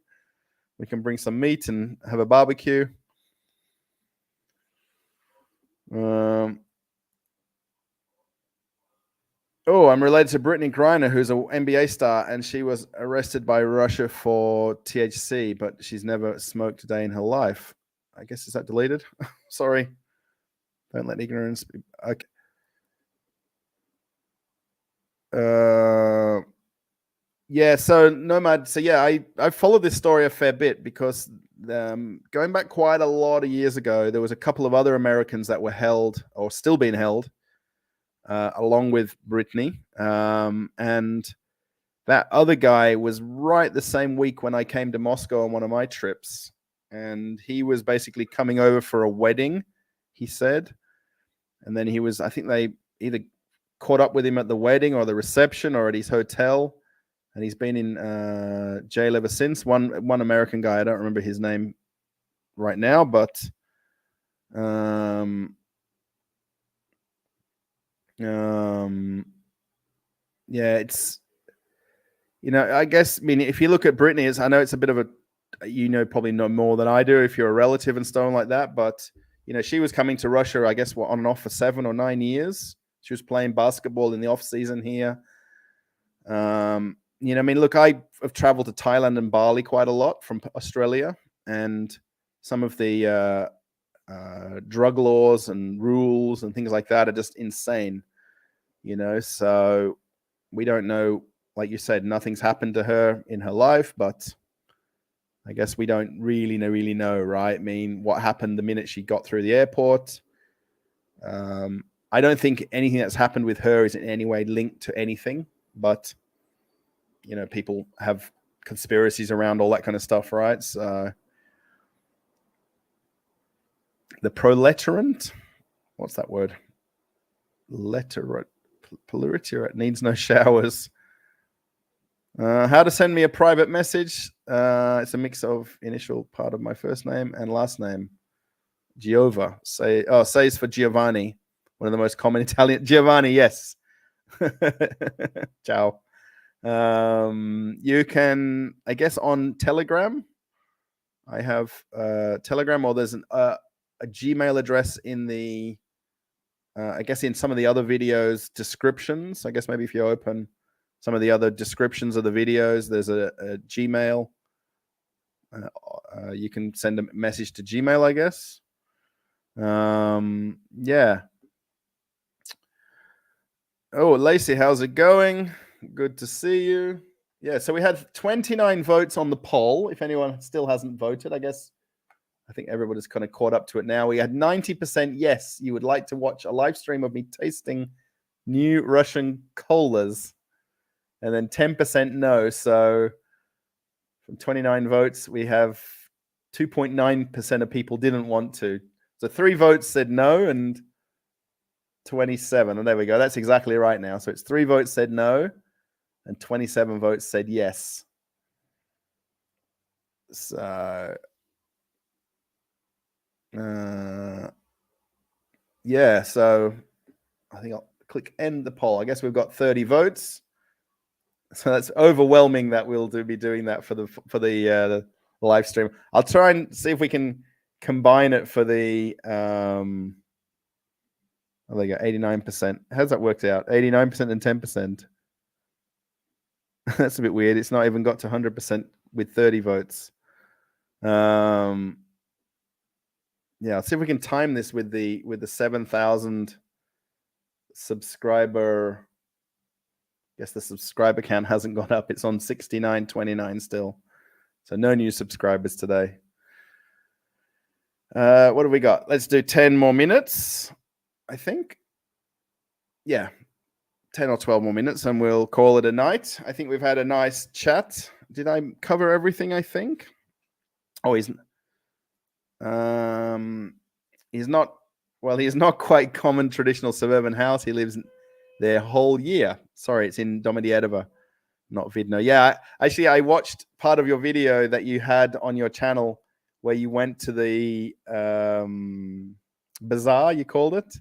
We can bring some meat and have a barbecue. Oh, I'm related to Brittany Griner, who's an NBA star, and she was arrested by Russia for THC, but she's never smoked a day in her life. I guess, is that deleted? Sorry. Don't let ignorance be. Okay. Yeah, so Nomad. So yeah, I followed this story a fair bit because going back quite a lot of years ago, there was a couple of other Americans that were held or still being held, along with Brittany, and that other guy was right the same week when I came to Moscow on one of my trips, and he was basically coming over for a wedding, he said, and then he was. I think they either caught up with him at the wedding or the reception or at his hotel. And he's been in jail ever since. One American guy, I don't remember his name right now, but yeah, it's, I guess, I mean, if you look at Brittany, I know it's a bit of a, probably know more than I do if you're a relative and stuff like that, but she was coming to Russia, I guess, on and off for 7 or 9 years. She was playing basketball in the off season here. I mean, look, I have traveled to Thailand and Bali quite a lot from Australia, and some of the drug laws and rules and things like that are just insane, so we don't know, like you said, nothing's happened to her in her life, but I guess we don't really know, right? I mean, what happened the minute she got through the airport? I don't think anything that's happened with her is in any way linked to anything, but people have conspiracies around all that kind of stuff, right? So the proletariat, what's that word? Proletariat needs no showers. How to send me a private message? It's a mix of initial part of my first name and last name. Giova. Says for Giovanni, one of the most common Italian. Giovanni, yes. Ciao. You can, I guess, on Telegram. I have Telegram, or there's a Gmail address in the, I guess, in some of the other videos descriptions. I guess maybe if you open some of the other descriptions of the videos, there's a Gmail. You can send a message to Gmail, I guess. Yeah. Oh, Lacey, how's it going? Good to see you. Yeah, so we had 29 votes on the poll. If anyone still hasn't voted, I think everybody's kind of caught up to it now. We had 90% yes, you would like to watch a live stream of me tasting new Russian colas, and then 10% no. So from 29 votes, we have 2.9% of people didn't want to. So 3 votes said no and 27. And there we go. That's exactly right now. So it's 3 votes said no and 27 votes said yes. So, yeah, so I think I'll click end the poll. I guess we've got 30 votes. So that's overwhelming that we'll be doing that for the live stream. I'll try and see if we can combine it for the oh, there you go, 89%. How's that worked out? 89% and 10%. That's a bit weird. It's not even got to 100% with 30 votes. Yeah, let's see if we can time this with the 7,000 subscriber. I guess the subscriber count hasn't gone up. It's on 69.29 still. So no new subscribers today. What have we got? Let's do 10 more minutes, I think. Yeah, 10 or 12 more minutes and we'll call it a night. I think we've had a nice chat. Did I cover everything, I think? Oh, he's not quite common traditional suburban house. He lives their whole year. Sorry, it's in Domodedova, not Vidno. Yeah, actually, I watched part of your video that you had on your channel where you went to the bazaar, you called it.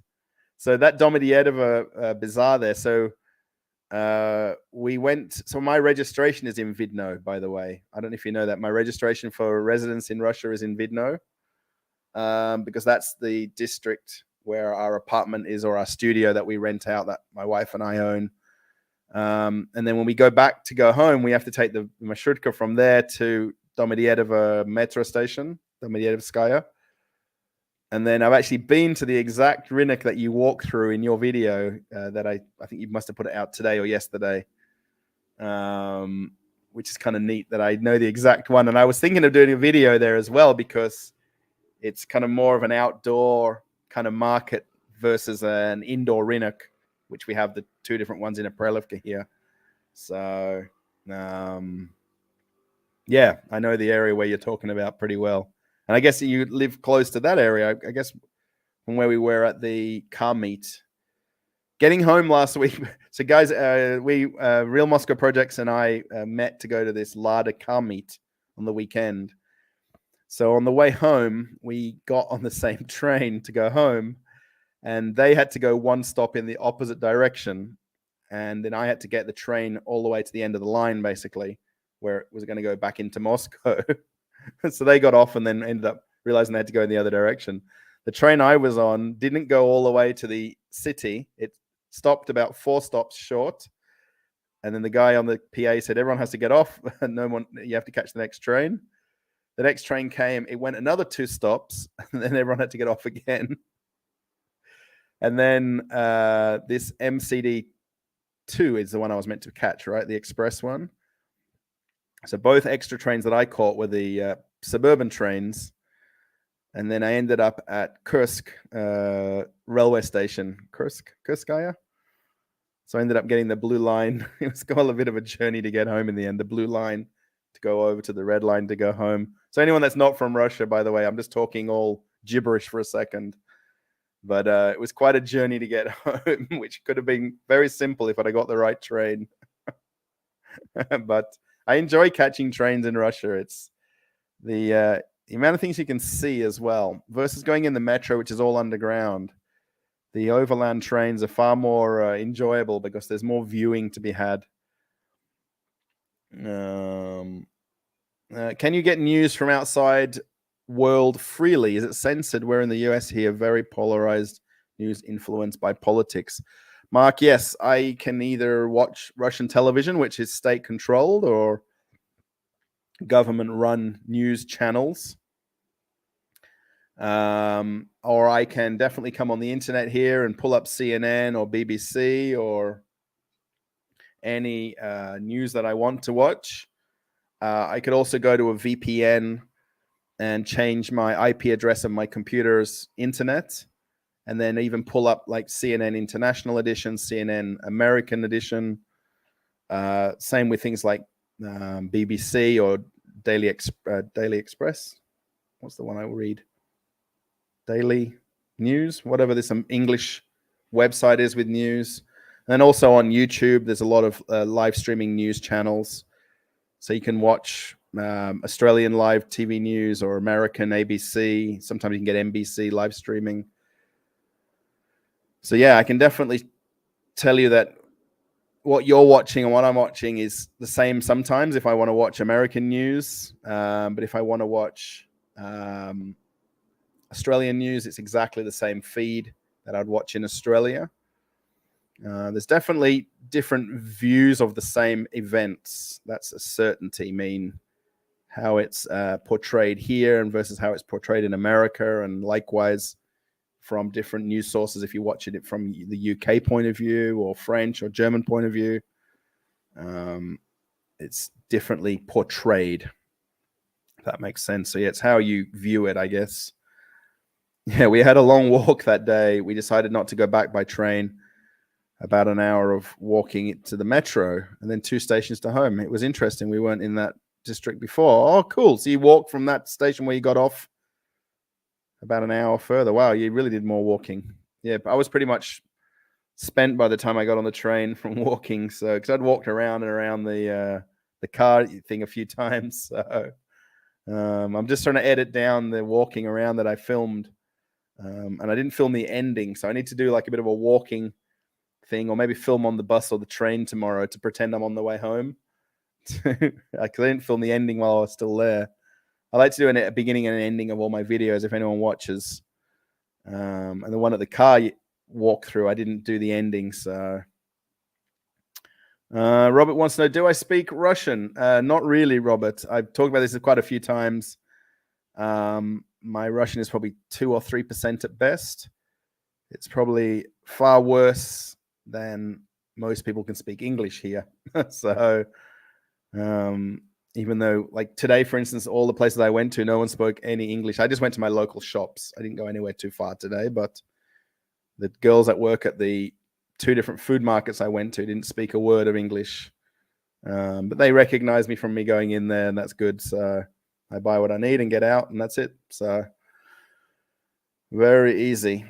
So that Domodedova bazaar there. So we went. So my registration is in Vidno, by the way. I don't know if you know that. My registration for residence in Russia is in Vidno, because that's the district where our apartment is, or our studio that we rent out that my wife and I own. And then when we go back to go home, we have to take the marshrutka from there to Domodedovo metro station, Domodedovo. And then I've actually been to the exact Rinnock that you walk through in your video that I think you must have put it out today or yesterday, which is kind of neat that I know the exact one. And I was thinking of doing a video there as well, because it's kind of more of an outdoor kind of market versus an indoor Rinnock, which we have the two different ones in Aprelivka here. So, yeah, I know the area where you're talking about pretty well. And I guess you live close to that area, I guess, from where we were at the car meet. Getting home last week. So, guys, Real Moscow Projects and I met to go to this Lada car meet on the weekend. So on the way home, we got on the same train to go home, and they had to go one stop in the opposite direction. And then I had to get the train all the way to the end of the line, basically, where it was going to go back into Moscow. So they got off and then ended up realizing they had to go in the other direction. The train I was on didn't go all the way to the city. It stopped about 4 stops short. And then the guy on the PA said, everyone has to get off. No one, you have to catch the next train. The next train came. It went another 2 stops. And then everyone had to get off again. And then this MCD2 is the one I was meant to catch, right? The express one. So both extra trains that I caught were the suburban trains. And then I ended up at Kursk railway station. Kurskaya? So I ended up getting the blue line. It was a bit of a journey to get home in the end. The blue line to go over to the red line to go home. So anyone that's not from Russia, by the way, I'm just talking all gibberish for a second. But it was quite a journey to get home, which could have been very simple if I'd have got the right train. But I enjoy catching trains in Russia. It's the amount of things you can see as well versus going in the metro, which is all underground. The overland trains are far more enjoyable because there's more viewing to be had. Can you get news from outside world freely? Is it censored? We're in the US here, very polarized news influenced by politics. Mark, yes, I can either watch Russian television, which is state controlled, or government run news channels. Or I can definitely come on the internet here and pull up CNN or BBC or any news that I want to watch. I could also go to a VPN and change my IP address of my computer's internet, and then even pull up like CNN International Edition, CNN American Edition. Same with things like BBC or Daily Express. What's the one I read? Daily News, whatever this English website is with news. And then also on YouTube, there's a lot of live streaming news channels. So you can watch Australian live TV news or American ABC. Sometimes you can get NBC live streaming. So yeah, I can definitely tell you that what you're watching and what I'm watching is the same sometimes if I want to watch American news. But if I want to watch Australian news, it's exactly the same feed that I'd watch in Australia. There's definitely different views of the same events. That's a certainty. I mean, how it's portrayed here and versus how it's portrayed in America, and likewise from different news sources if you're watching it from the UK point of view or French or German point of view. It's differently portrayed, if that makes sense. So yeah, it's how you view it, I guess. Yeah, we had a long walk that day. We decided not to go back by train. About an hour of walking it to the metro and then 2 stations to home. It was interesting. We weren't in that district before. Oh, cool. So you walked from that station where you got off about an hour further. Wow, you really did more walking. Yeah, I was pretty much spent by the time I got on the train from walking. So, because I'd walked around and around the car thing a few times. So I'm just trying to edit down the walking around that I filmed. And I didn't film the ending. So I need to do like a bit of a walking thing, or maybe film on the bus or the train tomorrow to pretend I'm on the way home. Because I didn't film the ending while I was still there. I like to do a beginning and an ending of all my videos if anyone watches. And the one at the car walk through, I didn't do the ending. So Robert wants to know, do I speak Russian? Not really, Robert. I've talked about this quite a few times. My Russian is probably 2 or 3% at best. It's probably far worse than most people can speak English here. So even though, like today, for instance, all the places I went to, no one spoke any English. I just went to my local shops. I didn't go anywhere too far today, but the girls that work at the 2 different food markets I went to didn't speak a word of English. But they recognized me from me going in there, and that's good. So I buy what I need and get out, and that's it. So very easy.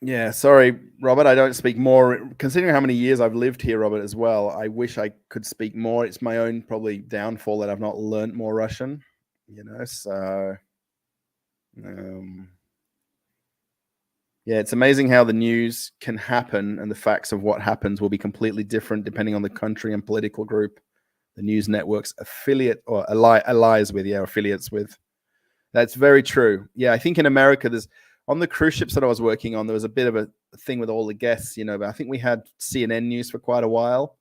Yeah, sorry, Robert. I don't speak more. Considering how many years I've lived here, Robert, as well, I wish I could speak more. It's my own probably downfall that I've not learned more Russian, so yeah, it's amazing how the news can happen and the facts of what happens will be completely different depending on the country and political group the news networks affiliate or allies with, affiliates with. That's very true. Yeah, I think in America, there's on the cruise ships that I was working on, there was a bit of a thing with all the guests, but I think we had CNN News for quite a while,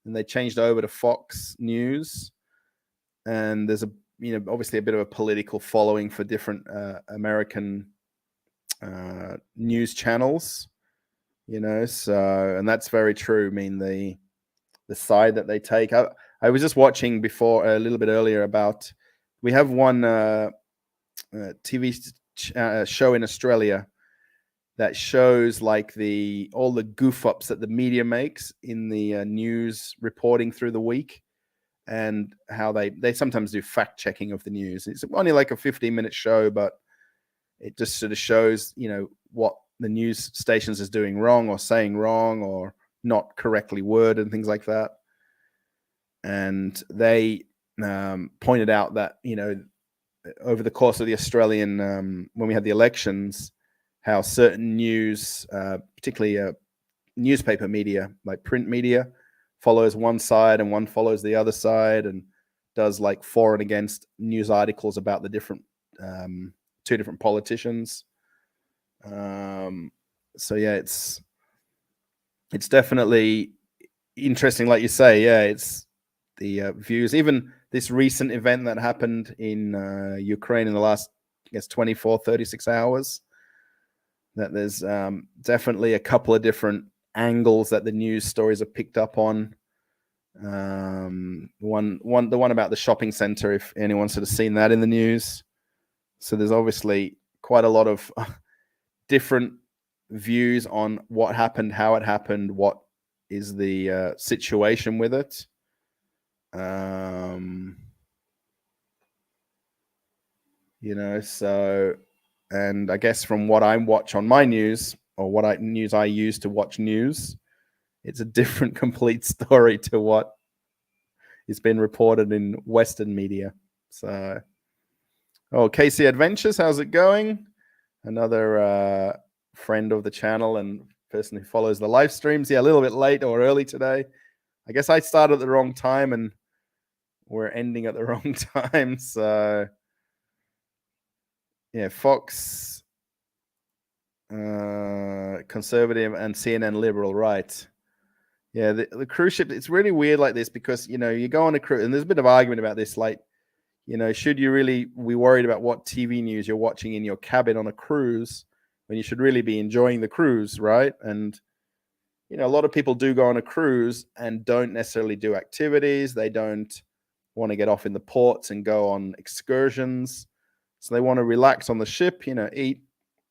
and they changed over to Fox News. And there's obviously a bit of a political following for different American news channels, so, and that's very true. I mean, the side that they take. I was just watching before a little bit earlier about, we have one TV show in Australia that shows like all the goof ups that the media makes in the news reporting through the week, and how they sometimes do fact checking of the news. It's only like a 15-minute show, but it just sort of shows what the news stations is doing wrong or saying wrong or not correctly worded and things like that. And they pointed out that over the course of the Australian, when we had the elections, how certain news, particularly newspaper media, like print media, follows one side and one follows the other side, and does like for and against news articles about the different 2 different politicians. So yeah, it's definitely interesting, like you say. Yeah, it's the views. Even this recent event that happened in Ukraine in the last, I guess, 24, 36 hours, that there's definitely a couple of different angles that the news stories are picked up on. The one about the shopping center, if anyone's sort of seen that in the news. So there's obviously quite a lot of different views on what happened, how it happened, what is the situation with it. So, and I guess from what I watch on my news, or news I use to watch news, it's a different complete story to what is been reported in Western media. So, Casey Adventures, how's it going? Another friend of the channel and person who follows the live streams. Yeah, a little bit late or early today. I guess I started at the wrong time and we're ending at the wrong time. So yeah, Fox conservative and CNN liberal, right? Yeah, the cruise ship, it's really weird like this because, you go on a cruise, and there's a bit of argument about this, like, should you really be worried about what TV news you're watching in your cabin on a cruise when you should really be enjoying the cruise, right? And, a lot of people do go on a cruise and don't necessarily do activities. They don't want to get off in the ports and go on excursions. So they want to relax on the ship, eat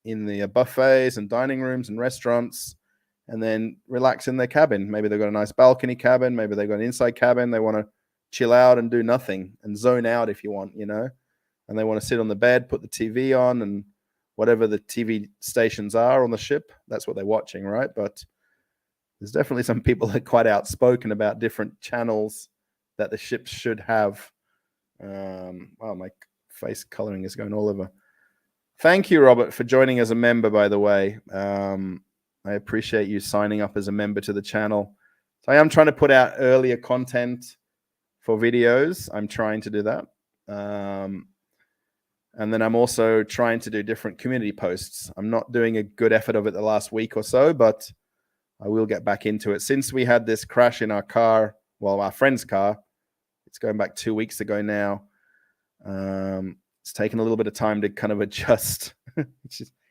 in the buffets and dining rooms and restaurants, and then relax in their cabin. Maybe they've got a nice balcony cabin. Maybe they've got an inside cabin. They want to chill out and do nothing and zone out if you want, and they want to sit on the bed, put the TV on, and whatever the TV stations are on the ship, that's what they're watching, right? But there's definitely some people that are quite outspoken about different channels that the ships should have. Wow, my face coloring is going all over. Thank you, Robert, for joining as a member, by the way. I appreciate you signing up as a member to the channel. So I am trying to put out earlier content for videos. I'm trying to do that. And then I'm also trying to do different community posts. I'm not doing a good effort of it the last week or so, but I will get back into it. Since we had this crash in our car, well, our friend's car, it's going back 2 weeks ago now. It's taken a little bit of time to kind of adjust.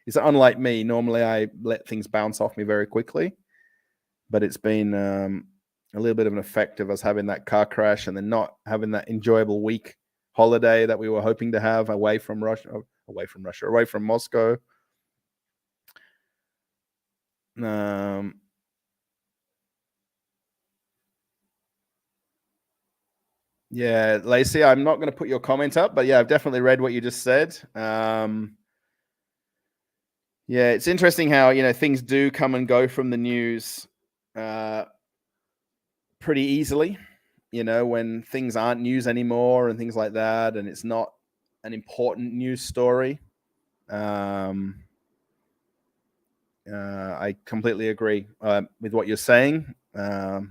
It's unlike me. Normally, I let things bounce off me very quickly, but it's been a little bit of an effect of us having that car crash and then not having that enjoyable week holiday that we were hoping to have away from Moscow. Yeah, Lacey, I'm not going to put your comment up, but yeah, I've definitely read what you just said. Yeah, it's interesting how, things do come and go from the news pretty easily, when things aren't news anymore and things like that, and it's not an important news story. I completely agree with what you're saying. A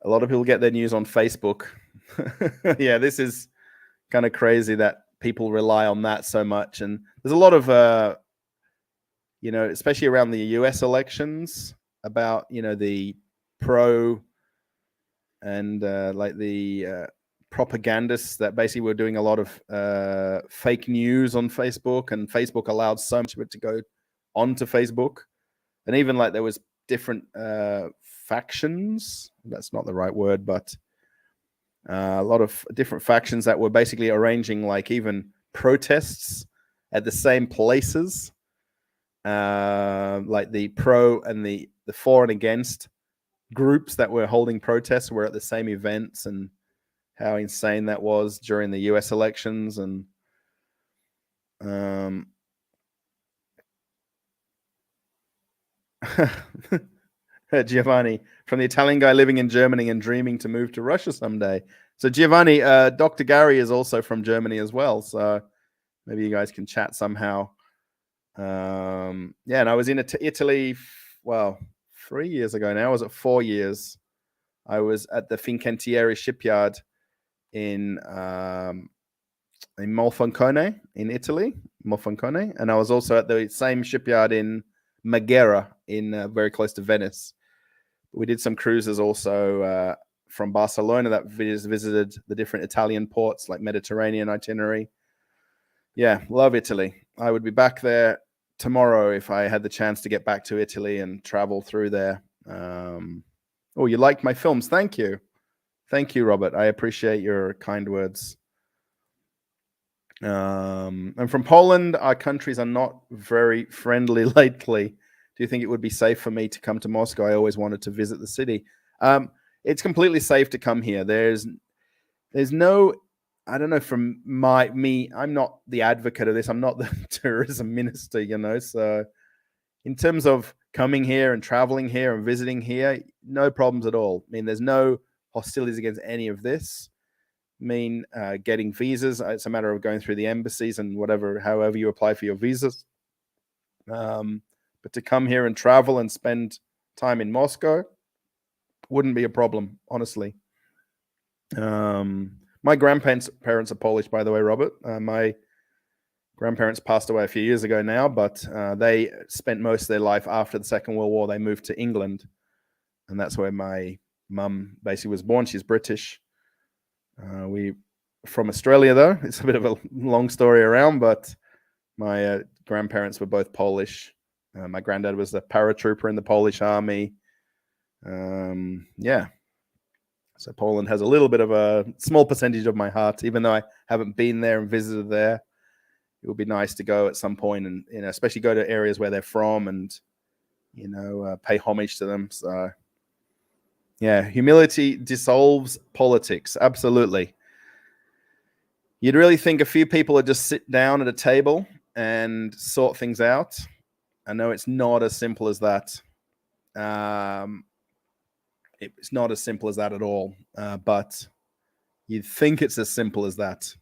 lot of people get their news on Facebook. Yeah, this is kind of crazy that people rely on that so much. And there's a lot of, especially around the US elections about, the pro and like the propagandists that basically were doing a lot of fake news on Facebook, and Facebook allowed so much of it to go onto Facebook. And even like there was different factions. That's not the right word, but a lot of different factions that were basically arranging like even protests at the same places. Like the pro and the for and against groups that were holding protests were at the same events, and how insane that was during the US elections. And Giovanni, from the Italian guy living in Germany and dreaming to move to Russia someday. So Giovanni, Dr. Gary is also from Germany as well. So maybe you guys can chat somehow. Yeah, and I was in Italy, 3 years ago now. Was it 4 years? I was at the Fincantieri shipyard in Monfalcone in Italy, Monfalcone, and I was also at the same shipyard in Marghera, in very close to Venice. We did some cruises also from Barcelona that visited the different Italian ports, like Mediterranean itinerary. Yeah, love Italy. I would be back there tomorrow if I had the chance to get back to Italy and travel through there. Oh, you liked my films? Thank you. Thank you, Robert. I appreciate your kind words. And from Poland, our countries are not very friendly lately. Do you think it would be safe for me to come to Moscow? I always wanted to visit the city. It's completely safe to come here. There's no, I don't know, from me, I'm not the advocate of this. I'm not the tourism minister, so in terms of coming here and traveling here and visiting here, no problems at all. I mean, there's no hostilities against any of this. I mean, getting visas, it's a matter of going through the embassies and however you apply for your visas. But to come here and travel and spend time in Moscow wouldn't be a problem, honestly. My grandparents are Polish, by the way, Robert. My grandparents passed away a few years ago now, but they spent most of their life after the Second World War. They moved to England, and that's where my mum basically was born. She's British. We from Australia, though. It's a bit of a long story around, but my grandparents were both Polish. My granddad was a paratrooper in the Polish army. Yeah. So Poland has a little bit of a small percentage of my heart, even though I haven't been there and visited there. It would be nice to go at some point and, especially go to areas where they're from and, pay homage to them. So, yeah, humility dissolves politics. Absolutely. You'd really think a few people would just sit down at a table and sort things out. I know it's not as simple as that. It's not as simple as that at all, but you'd think it's as simple as that.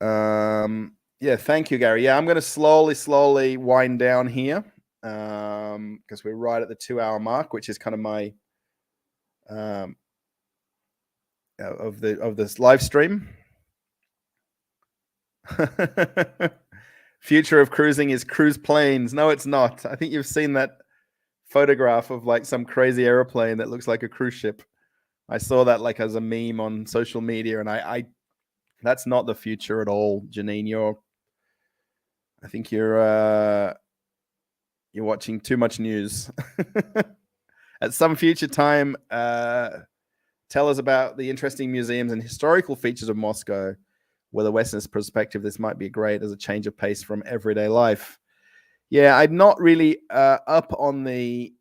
Yeah, thank you, Gary. Yeah, I'm going to slowly wind down here. because we're right at the 2-hour mark, which is kind of my of this live stream. Future of cruising is cruise planes. No, it's not. I think you've seen that photograph of like some crazy airplane that looks like a cruise ship. I saw that like as a meme on social media, and I that's not the future at all, Janine. I think you're watching too much news. At some future time, tell us about the interesting museums and historical features of Moscow. With a Western's perspective, this might be great as a change of pace from everyday life. Yeah, I'm not really up on the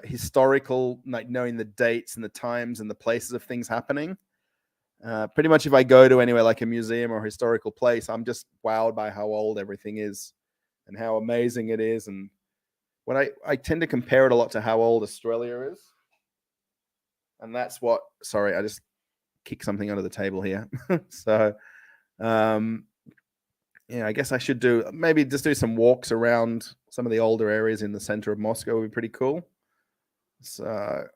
historical, like knowing the dates and the times and the places of things happening. Pretty much if I go to anywhere like a museum or a historical place, I'm just wowed by how old everything is and how amazing it is. And when I tend to compare it a lot to how old Australia is. And that's what, sorry, I just kicked something under the table here. So, yeah, I guess I should maybe just do some walks around some of the older areas in the center of Moscow would be pretty cool. So,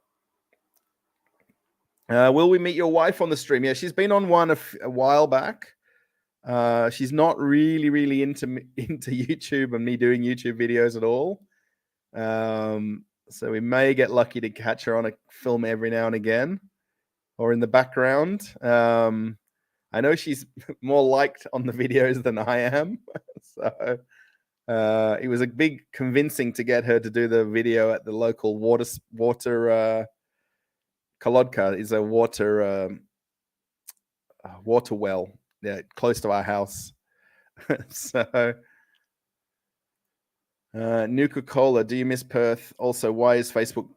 will we meet your wife on the stream? Yeah, she's been on one a while back. She's not really into YouTube and me doing YouTube videos at all. So we may get lucky to catch her on a film every now and again, or in the background. I know she's more liked on the videos than I am. So it was a big convincing to get her to do the video at the local water Kolodka is a water well, yeah, close to our house. So new Coca-Cola, do you miss Perth? Also, why is Facebook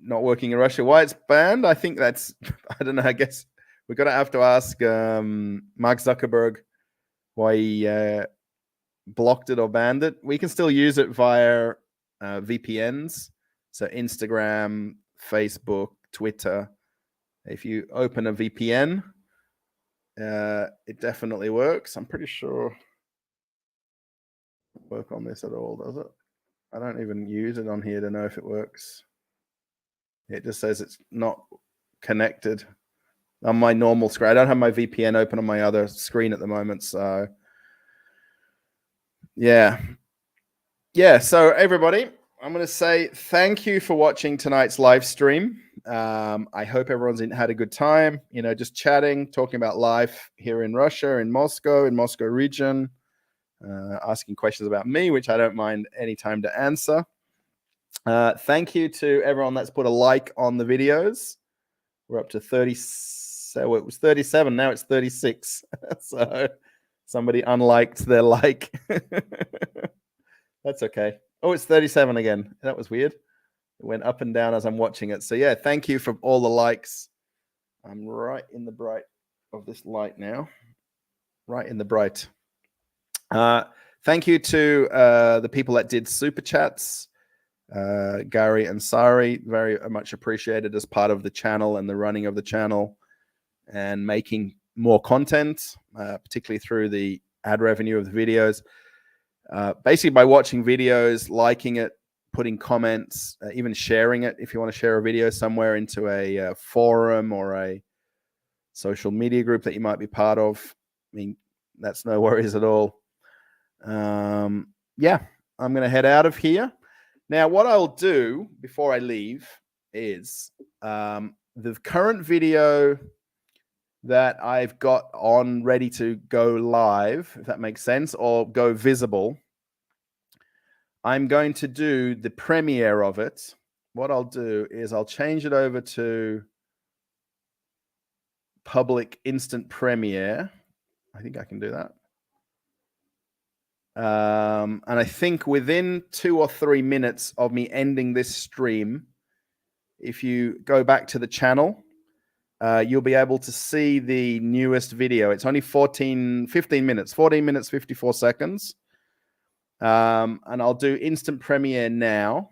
not working in Russia? Why it's banned? I think that's, I don't know, I guess we're going to have to ask Mark Zuckerberg why he blocked it or banned it. We can still use it via VPNs. So Instagram, Facebook, Twitter. If you open a VPN, it definitely works. I'm pretty sure it won't work on this at all, does it? I don't even use it on here to know if it works. It just says it's not connected on my normal screen. I don't have my VPN open on my other screen at the moment. So yeah. So everybody, I'm going to say thank you for watching tonight's live stream. I hope everyone's had a good time, just chatting, talking about life here in Russia, in Moscow region, asking questions about me, which I don't mind any time to answer. Thank you to everyone that's put a like on the videos. We're up to 30. So it was 37. Now it's 36. So somebody unliked their like. That's okay. Oh, it's 37 again. That was weird. It went up and down as I'm watching it. So yeah, thank you for all the likes. I'm right in the bright of this light now. Right in the bright. Thank you to the people that did super chats. Gary and Sari, very much appreciated as part of the channel and the running of the channel and making more content, particularly through the ad revenue of the videos. Basically by watching videos, liking it, putting comments, even sharing it. If you want to share a video somewhere into a forum or a social media group that you might be part of, I mean, that's no worries at all. Yeah, I'm going to head out of here. Now, what I'll do before I leave is the current video that I've got on ready to go live, if that makes sense, or go visible. I'm going to do the premiere of it. What I'll do is I'll change it over to public instant premiere. I think I can do that. And I think within 2 or 3 minutes of me ending this stream, if you go back to the channel, you'll be able to see the newest video. It's only 14 minutes, 54 seconds. And I'll do instant premiere now,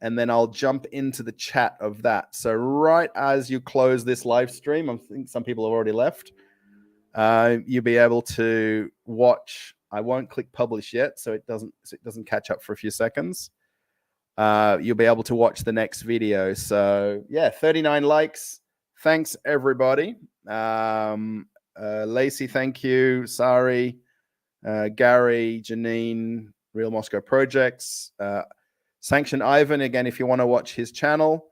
and then I'll jump into the chat of that. So right as you close this live stream, I think some people have already left, you'll be able to watch I won't click publish yet, so it doesn't catch up for a few seconds. You'll be able to watch the next video. So yeah, 39 likes. Thanks everybody. Lacey, thank you. Sari, Gary, Janine, Real Moscow Projects, Sanctioned Ivan. Again, if you want to watch his channel,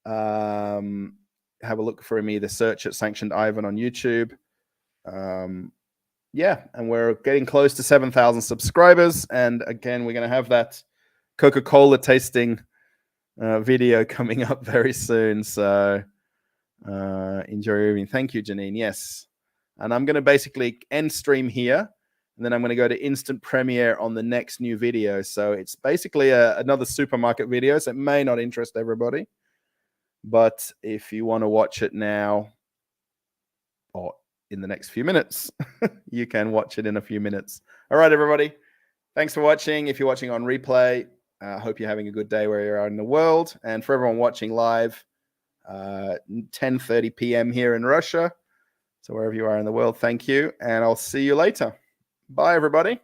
have a look for him. Either search at Sanctioned Ivan on YouTube. Yeah, and we're getting close to 7,000 subscribers. And again, we're going to have that Coca-Cola tasting video coming up very soon. So enjoy your evening. Thank you, Janine. Yes. And I'm going to basically end stream here. And then I'm going to go to instant premiere on the next new video. So it's basically another supermarket video. So it may not interest everybody. But if you want to watch it now or in the next few minutes, you can watch it in a few minutes. All right, everybody. Thanks for watching. If you're watching on replay, I hope you're having a good day where you are in the world. And for everyone watching live, 10:30 p.m. here in Russia. So wherever you are in the world, thank you. And I'll see you later. Bye, everybody.